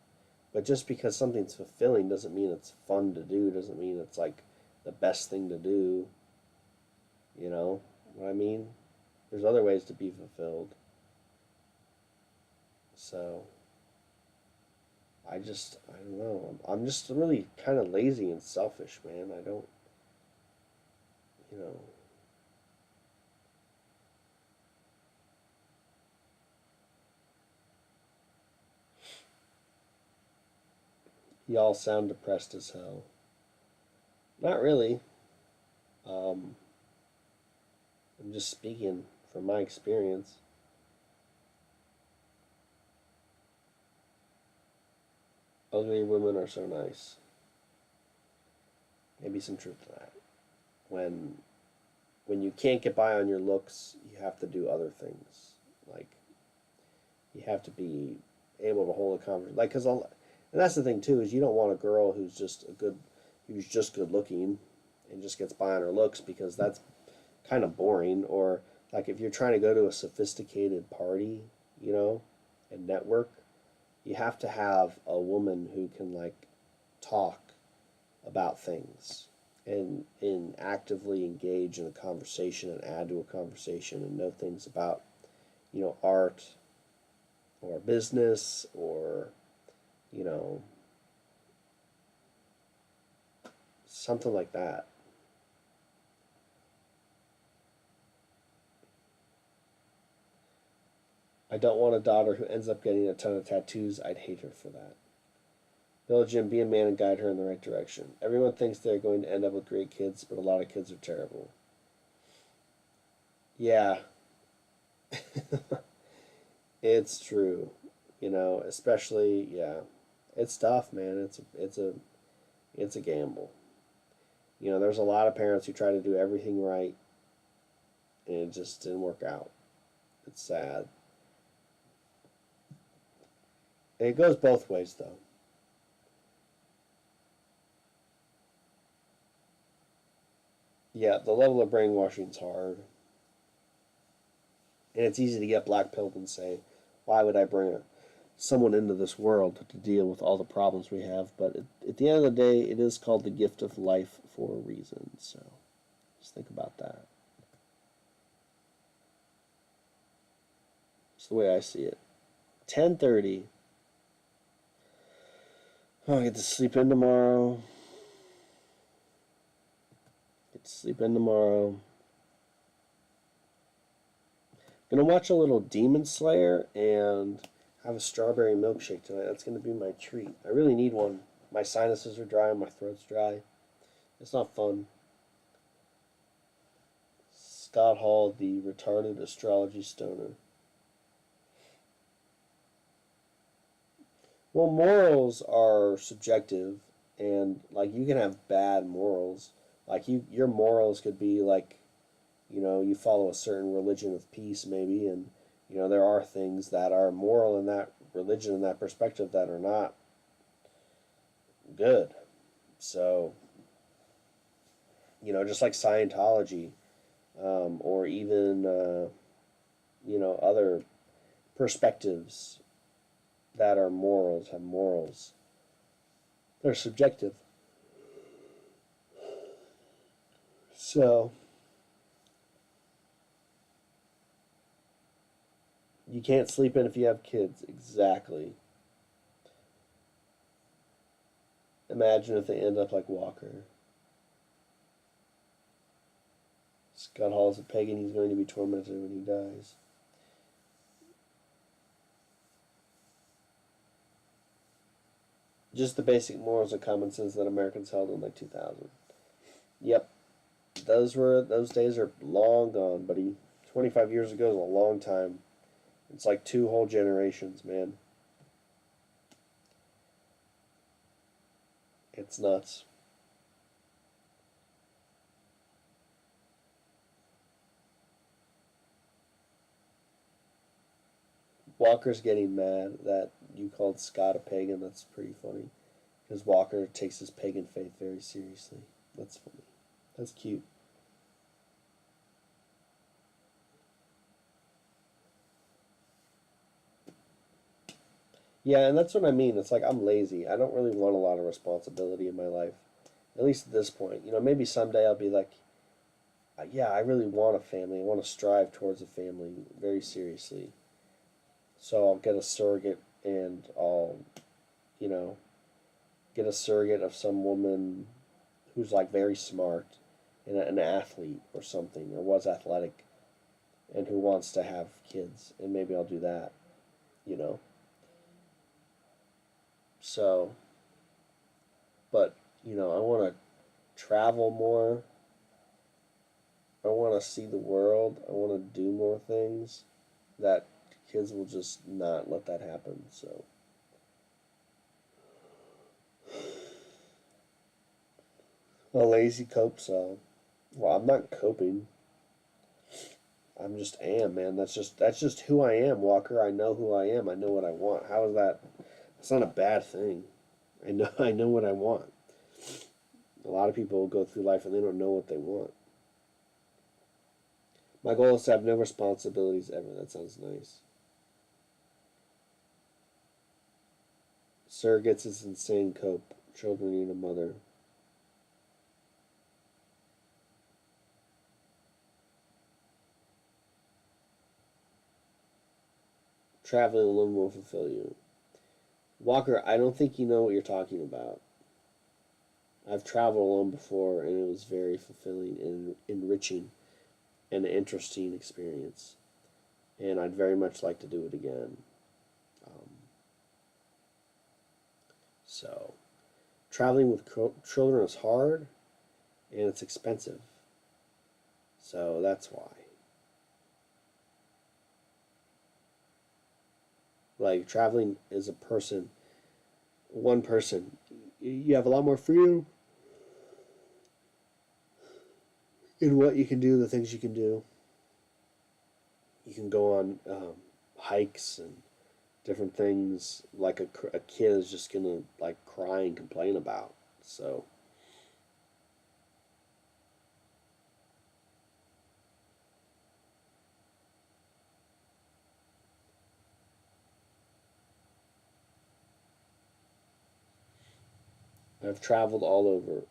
but just because something's fulfilling doesn't mean it's fun to do, doesn't mean it's like the best thing to do, you know what I mean? There's other ways to be fulfilled. So, I don't know. I'm just really kind of lazy and selfish, man. I don't, you know. Y'all sound depressed as hell. Not really. Um, I'm just speaking from my experience. Ugly women are so nice. Maybe some truth to that. When when you can't get by on your looks, you have to do other things. Like you have to be able to hold a conversation. Like, and that's the thing too is you don't want a girl who's just good looking, and just gets by on her looks because that's kind of boring. Or like if you're trying to go to a sophisticated party, you know, and network, you have to have a woman who can like talk about things and actively engage in a conversation and add to a conversation and know things about, you know, art or business or, you know, something like that. I don't want a daughter who ends up getting a ton of tattoos. I'd hate her for that. Bill Jim, be a man and guide her in the right direction. Everyone thinks they're going to end up with great kids, but a lot of kids are terrible. Yeah, it's true. You know, especially yeah, it's tough, man. It's a gamble. You know, there's a lot of parents who try to do everything right, and it just didn't work out. It's sad. And it goes both ways, though. Yeah, the level of brainwashing is hard, and it's easy to get black pilled and say, "Why would I bring someone into this world to deal with all the problems we have?" But at the end of the day, it is called the gift of life for a reason. So just think about that. It's the way I see it. 10:30. Oh, I get to sleep in tomorrow. Get to sleep in tomorrow. Gonna watch a little Demon Slayer and have a strawberry milkshake tonight. That's gonna be my treat. I really need one. My sinuses are dry and my throat's dry. It's not fun. Scott Hall, the retarded astrology stoner. Well, morals are subjective, and like you can have bad morals. Like your morals could be like, you know, you follow a certain religion of peace, maybe, and you know there are things that are moral in that religion and that perspective that are not good. So just like Scientology, or even other perspectives that are morals, have morals. They're subjective. So you can't sleep in if you have kids. Exactly. Imagine if they end up like Walker. Scott Hall is a pagan. He's going to be tormented when he dies. Just the basic morals and common sense that Americans held in like 2000. Yep. Those days are long gone, buddy. 25 years ago is a long time. It's like 2 whole generations, man. It's nuts. Walker's getting mad that you called Scott a pagan. That's pretty funny. Because Walker takes his pagan faith very seriously. That's funny. That's cute. Yeah, and that's what I mean. It's like I'm lazy. I don't really want a lot of responsibility in my life. At least at this point. Maybe someday I'll be like, yeah, I really want a family. I want to strive towards a family very seriously. So I'll get a surrogate and I'll, you know, get a surrogate of some woman who's like very smart and an athlete or something, or was athletic and who wants to have kids. And maybe I'll do that, you know. So, but, I want to travel more. I want to see the world. I want to do more things. That kids will just not let that happen. So, a lazy cope. So, well, I'm not coping. I'm just am, man. That's just who I am, Walker. I know who I am. I know what I want. How is that? It's not a bad thing. I know what I want. A lot of people go through life and they don't know what they want. My goal is to have no responsibilities ever. That sounds nice. Surrogates is insane cope. Children need a mother. Traveling alone will fulfill you. Walker, I don't think you know what you're talking about. I've traveled alone before and it was very fulfilling and enriching and an interesting experience. And I'd very much like to do it again. So, traveling with children is hard and it's expensive. So that's why. Like traveling as a person, one person, you have a lot more freedom in what you can do, the things you can do. You can go on hikes and different things like a kid is just gonna like cry and complain about. So I've traveled all over.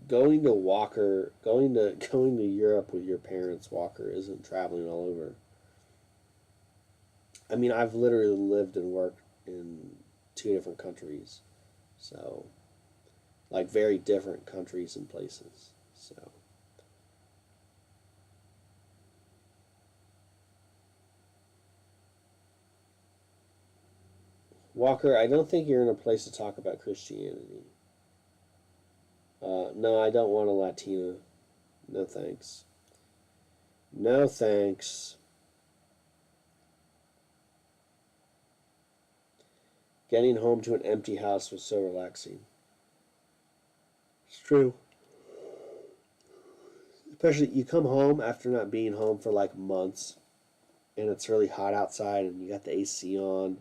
Going to Walker, going to Europe with your parents, Walker, isn't traveling all over. I mean, I've literally lived and worked in 2 different countries, so like very different countries and places. So Walker, I don't think you're in a place to talk about Christianity. No, I don't want a Latina. No thanks. No thanks. Getting home to an empty house was so relaxing. It's true. Especially you come home after not being home for like months and it's really hot outside and you got the AC on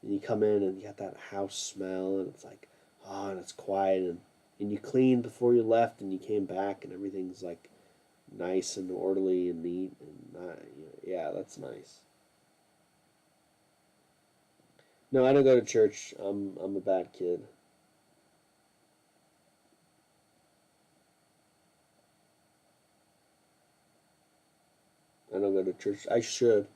and you come in and you got that house smell and it's like, oh, and it's quiet and and you cleaned before you left, and you came back, and everything's like nice and orderly and neat, and not, yeah, that's nice. No, I don't go to church. I'm a bad kid. I don't go to church. I should.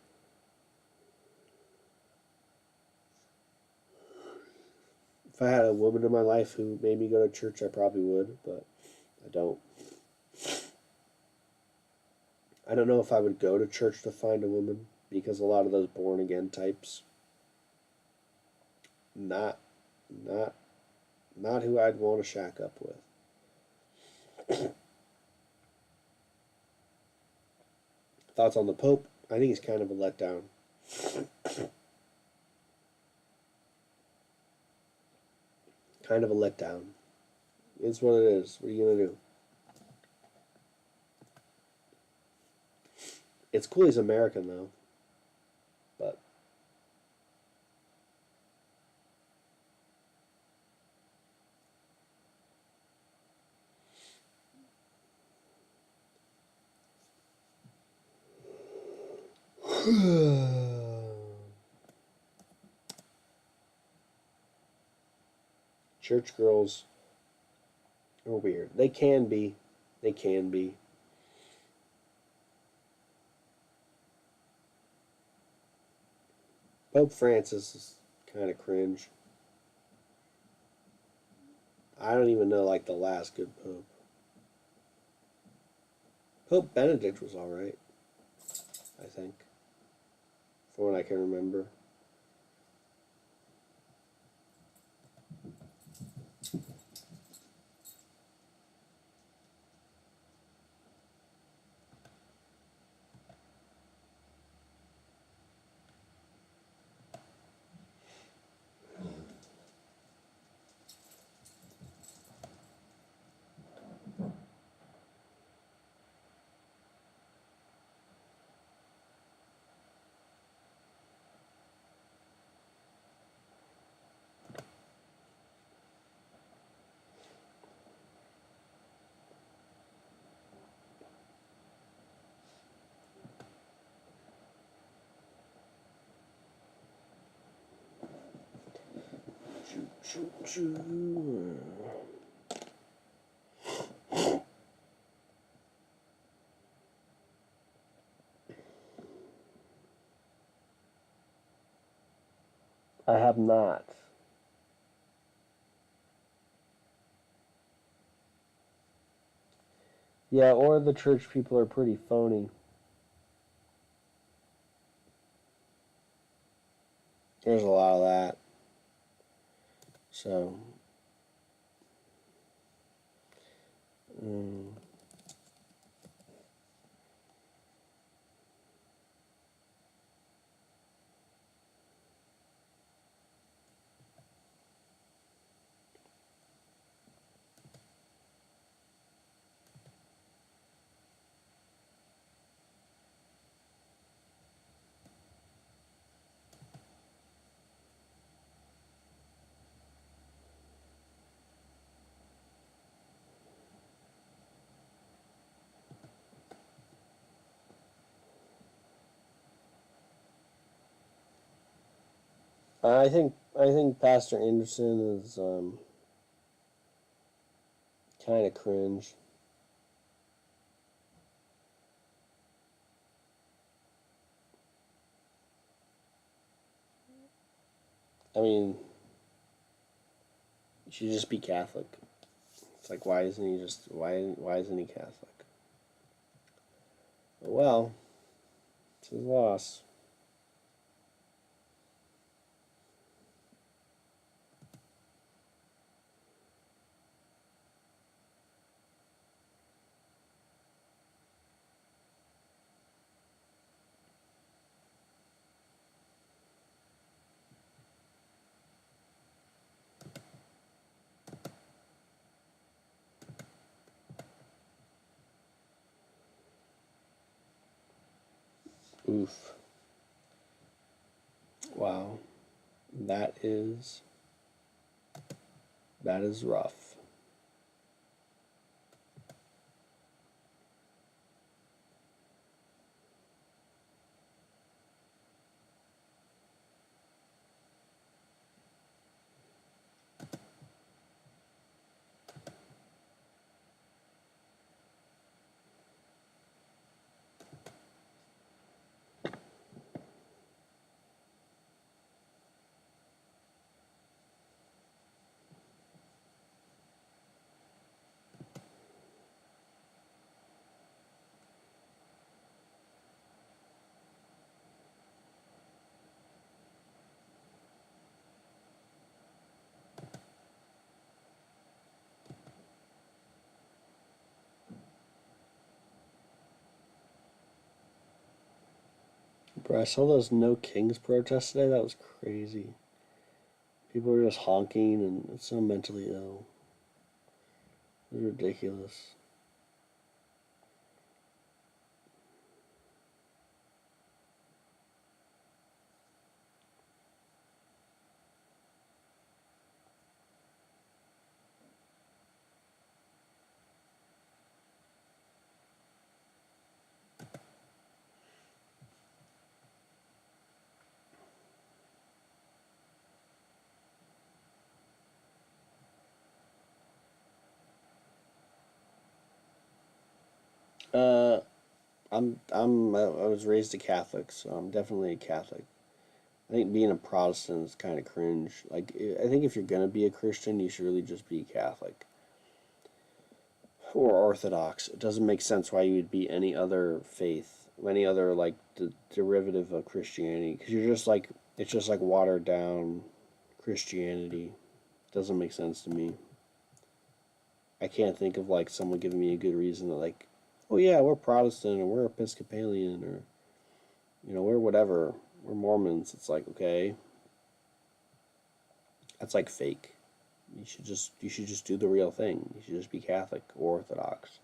If I had a woman in my life who made me go to church, I probably would, but I don't. I don't know if I would go to church to find a woman because a lot of those born again types, not, not, not who I'd want to shack up with. Thoughts on the Pope? I think he's kind of a letdown. Kind of a letdown. It's what it is. What are you gonna do? It's cool he's American though. But church girls are weird. They can be. They can be. Pope Francis is kind of cringe. I don't even know like the last good pope. Pope Benedict was alright, I think. From what I can remember. I have not. Yeah, or the church people are pretty phony. There's a lot of that. So, mm. I think Pastor Anderson is kind of cringe. I mean, he should just be Catholic. It's like why isn't he Catholic? Well, it's his loss. Oof. Wow. That is rough. Bro, I saw those No Kings protests today. That was crazy. People were just honking and it's so mentally ill. It was ridiculous. Uh, I was raised a Catholic, so I'm definitely a Catholic. I think being a Protestant is kind of cringe. Like, I think if you're gonna be a Christian, you should really just be Catholic or Orthodox. It doesn't make sense why you would be any other faith, any other like derivative of Christianity, because you're just like it's just like watered down Christianity. It doesn't make sense to me. I can't think of like someone giving me a good reason to like, oh yeah, we're Protestant or we're Episcopalian or we're whatever. We're Mormons. It's like, okay, that's like fake. You should just do the real thing. You should just be Catholic or Orthodox.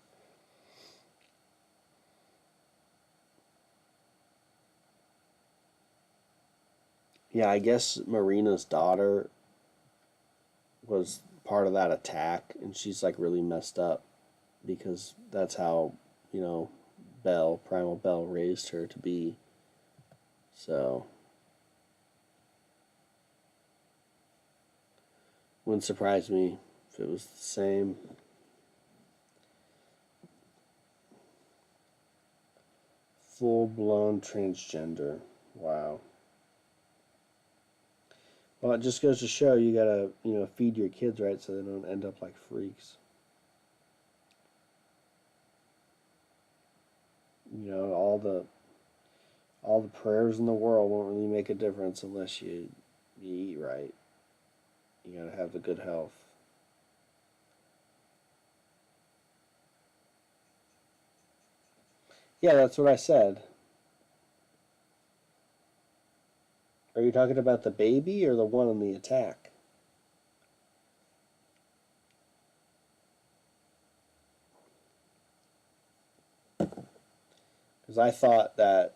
Yeah, I guess Marina's daughter was part of that attack and she's like really messed up because that's how, you know, Primal Bell raised her to be. So wouldn't surprise me if it was the same. Full-blown transgender. Wow. Well, it just goes to show you gotta, feed your kids right so they don't end up like freaks. All the prayers in the world won't really make a difference unless you eat right. You gotta have the good health. Yeah, that's what I said. Are you talking about the baby or the one in the attack? Because I thought that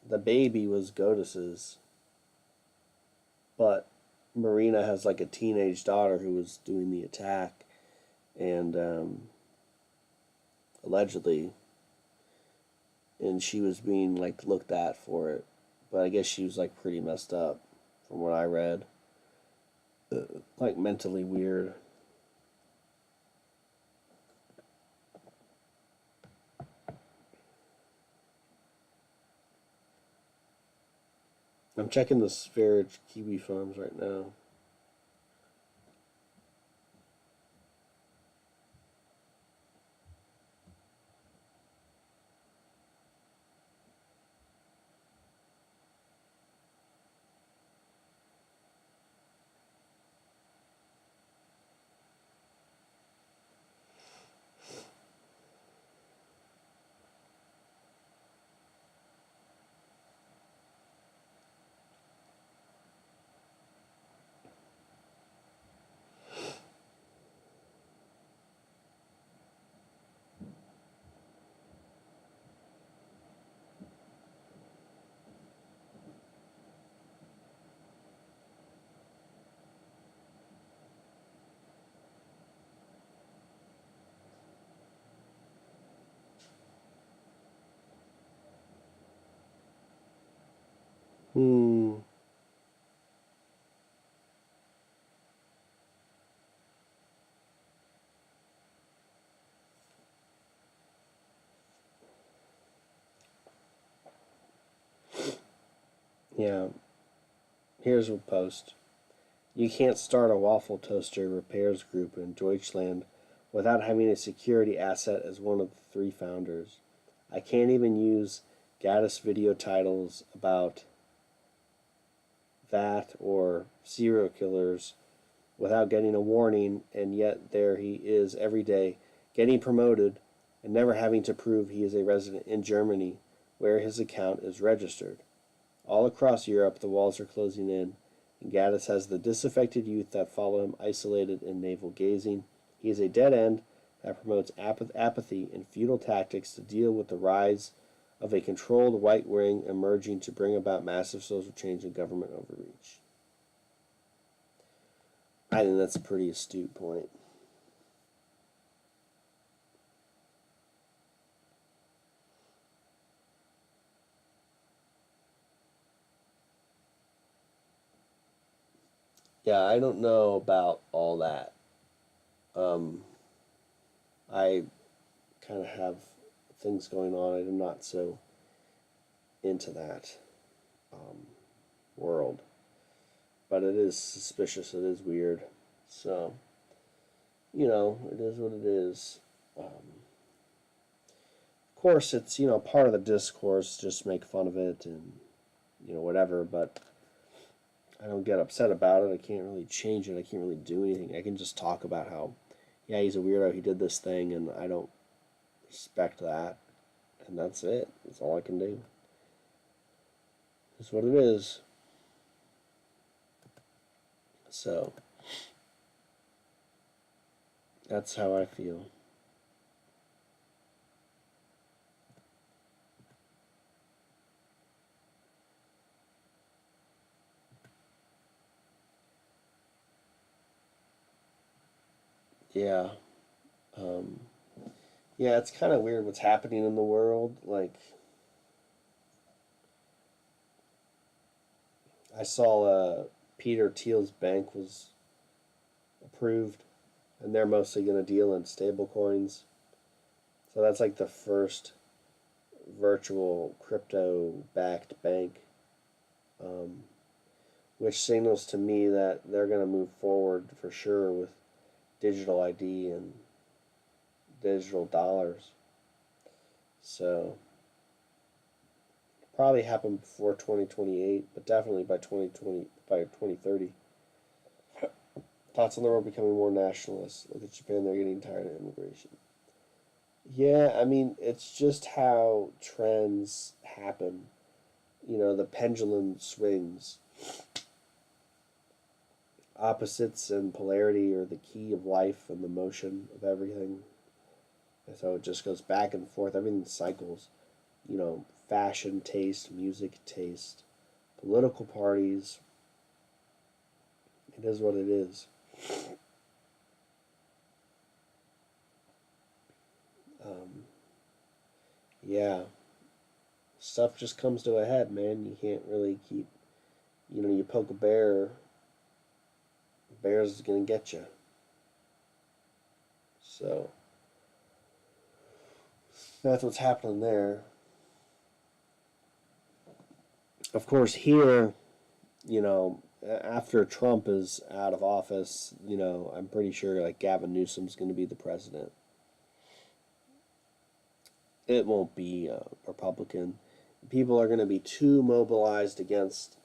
the baby was Godis's, but Marina has like a teenage daughter who was doing the attack, and allegedly, and she was being like looked at for it, but I guess she was like pretty messed up, from what I read, like mentally weird. I'm checking the Spherage kiwi farms right now. Hmm. Yeah. Here's a post. You can't start a waffle toaster repairs group in Deutschland without having a security asset as one of the three founders. I can't even use Gaddis video titles about that or serial killers without getting a warning, and yet there he is every day getting promoted and never having to prove he is a resident in Germany where his account is registered. All across Europe, the walls are closing in, and Gaddis has the disaffected youth that follow him isolated and navel-gazing. He is a dead end that promotes apathy and futile tactics to deal with the rise of a controlled white wing emerging to bring about massive social change and government overreach. I think that's a pretty astute point. Yeah, I don't know about all that. I kind of have things going on. I'm not so into that world. But it is suspicious. It is weird. So, it is what it is. Of course, it's, part of the discourse, just make fun of it and, whatever. But I don't get upset about it. I can't really change it. I can't really do anything. I can just talk about how, yeah, he's a weirdo. He did this thing, and I don't respect that. And that's it. That's all I can do. It's what it is. So, that's how I feel. Yeah. Yeah, it's kind of weird what's happening in the world. Like, I saw Peter Thiel's bank was approved, and they're mostly going to deal in stable coins. So that's like the first virtual crypto-backed bank, which signals to me that they're going to move forward for sure with digital ID and digital dollars. So probably happen before 2028, but definitely by 2030. Thoughts on the world becoming more nationalist. Look at Japan, they're getting tired of immigration. Yeah, I mean, it's just how trends happen. The pendulum swings. Opposites and polarity are the key of life and the motion of everything. And so it just goes back and forth. Everything cycles. Fashion taste, music taste, political parties. It is what it is. Yeah. Stuff just comes to a head, man. You can't really keep, you poke a bear, the bear's going to get you. So, that's what's happening there. Of course, here, after Trump is out of office, I'm pretty sure like Gavin Newsom's going to be the president. It won't be a Republican. People are going to be too mobilized against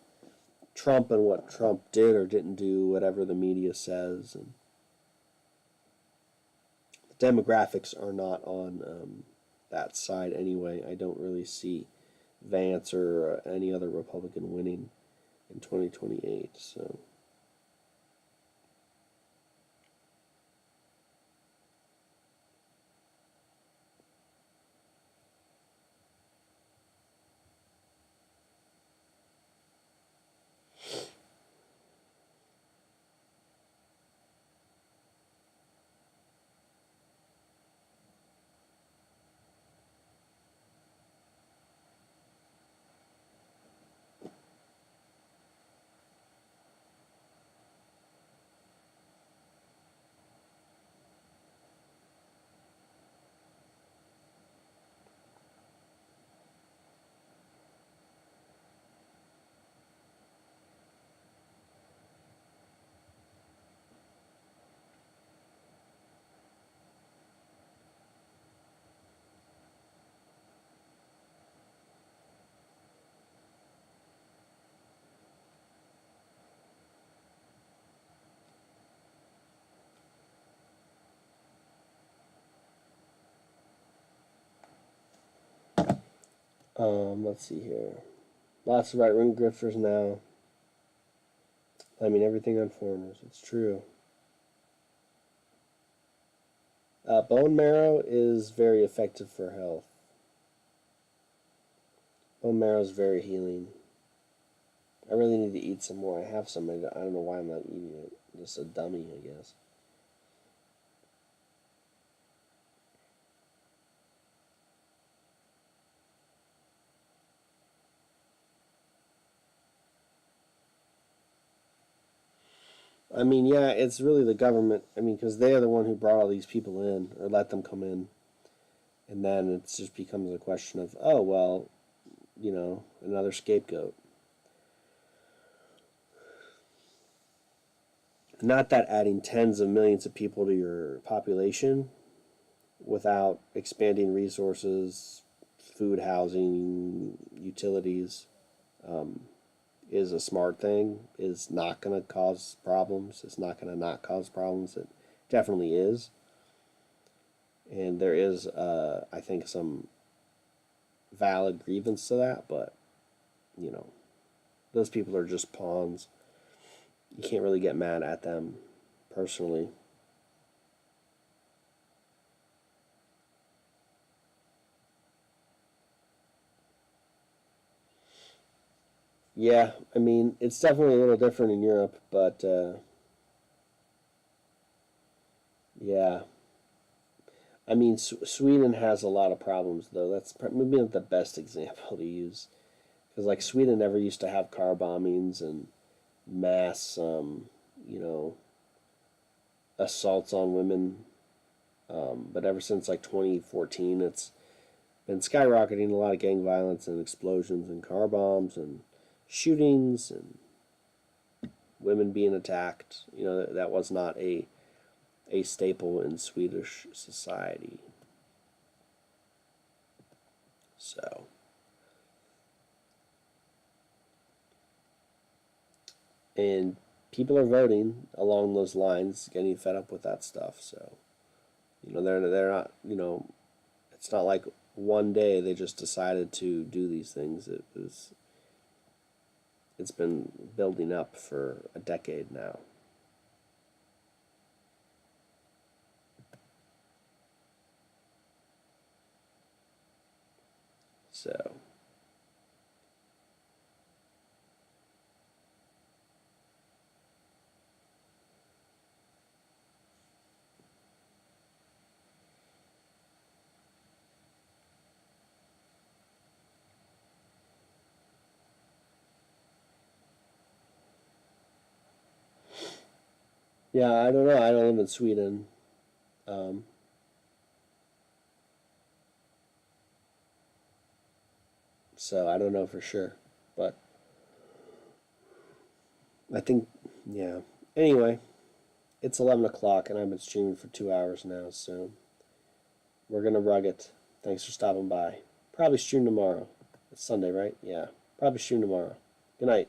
Trump and what Trump did or didn't do, whatever the media says. And the demographics are not on that side anyway. I don't really see Vance or any other Republican winning in 2028. So. Let's see here. Lots of right-wing grifters now. I mean, everything on foreigners. It's true. Bone marrow is very effective for health. Bone marrow is very healing. I really need to eat some more. I have some. I don't know why I'm not eating it. Just a dummy, I guess. I mean, yeah, it's really the government. I mean, because they are the one who brought all these people in or let them come in. And then it just becomes a question of, oh, well, another scapegoat. Not that adding tens of millions of people to your population without expanding resources, food, housing, utilities, is a smart thing, is not going to cause problems. It's not going to not cause problems. It definitely is. And there is, I think, some valid grievance to that, but, those people are just pawns. You can't really get mad at them personally. Yeah, I mean, it's definitely a little different in Europe, but yeah. I mean, Sweden has a lot of problems, though. That's maybe not the best example to use. Because, like, Sweden never used to have car bombings and mass, assaults on women. But ever since, like, 2014, it's been skyrocketing. A lot of gang violence and explosions and car bombs and shootings and women being attacked. That was not a staple in Swedish society. So, and people are voting along those lines, getting fed up with that stuff. So, they're not, it's not like one day they just decided to do these things. It's been building up for a decade now. So, yeah, I don't know. I don't live in Sweden. Um, so I don't know for sure. But I think, yeah. Anyway, it's 11 o'clock and I've been streaming for 2 hours now, so we're going to rug it. Thanks for stopping by. Probably stream tomorrow. It's Sunday, right? Yeah. Probably stream tomorrow. Good night.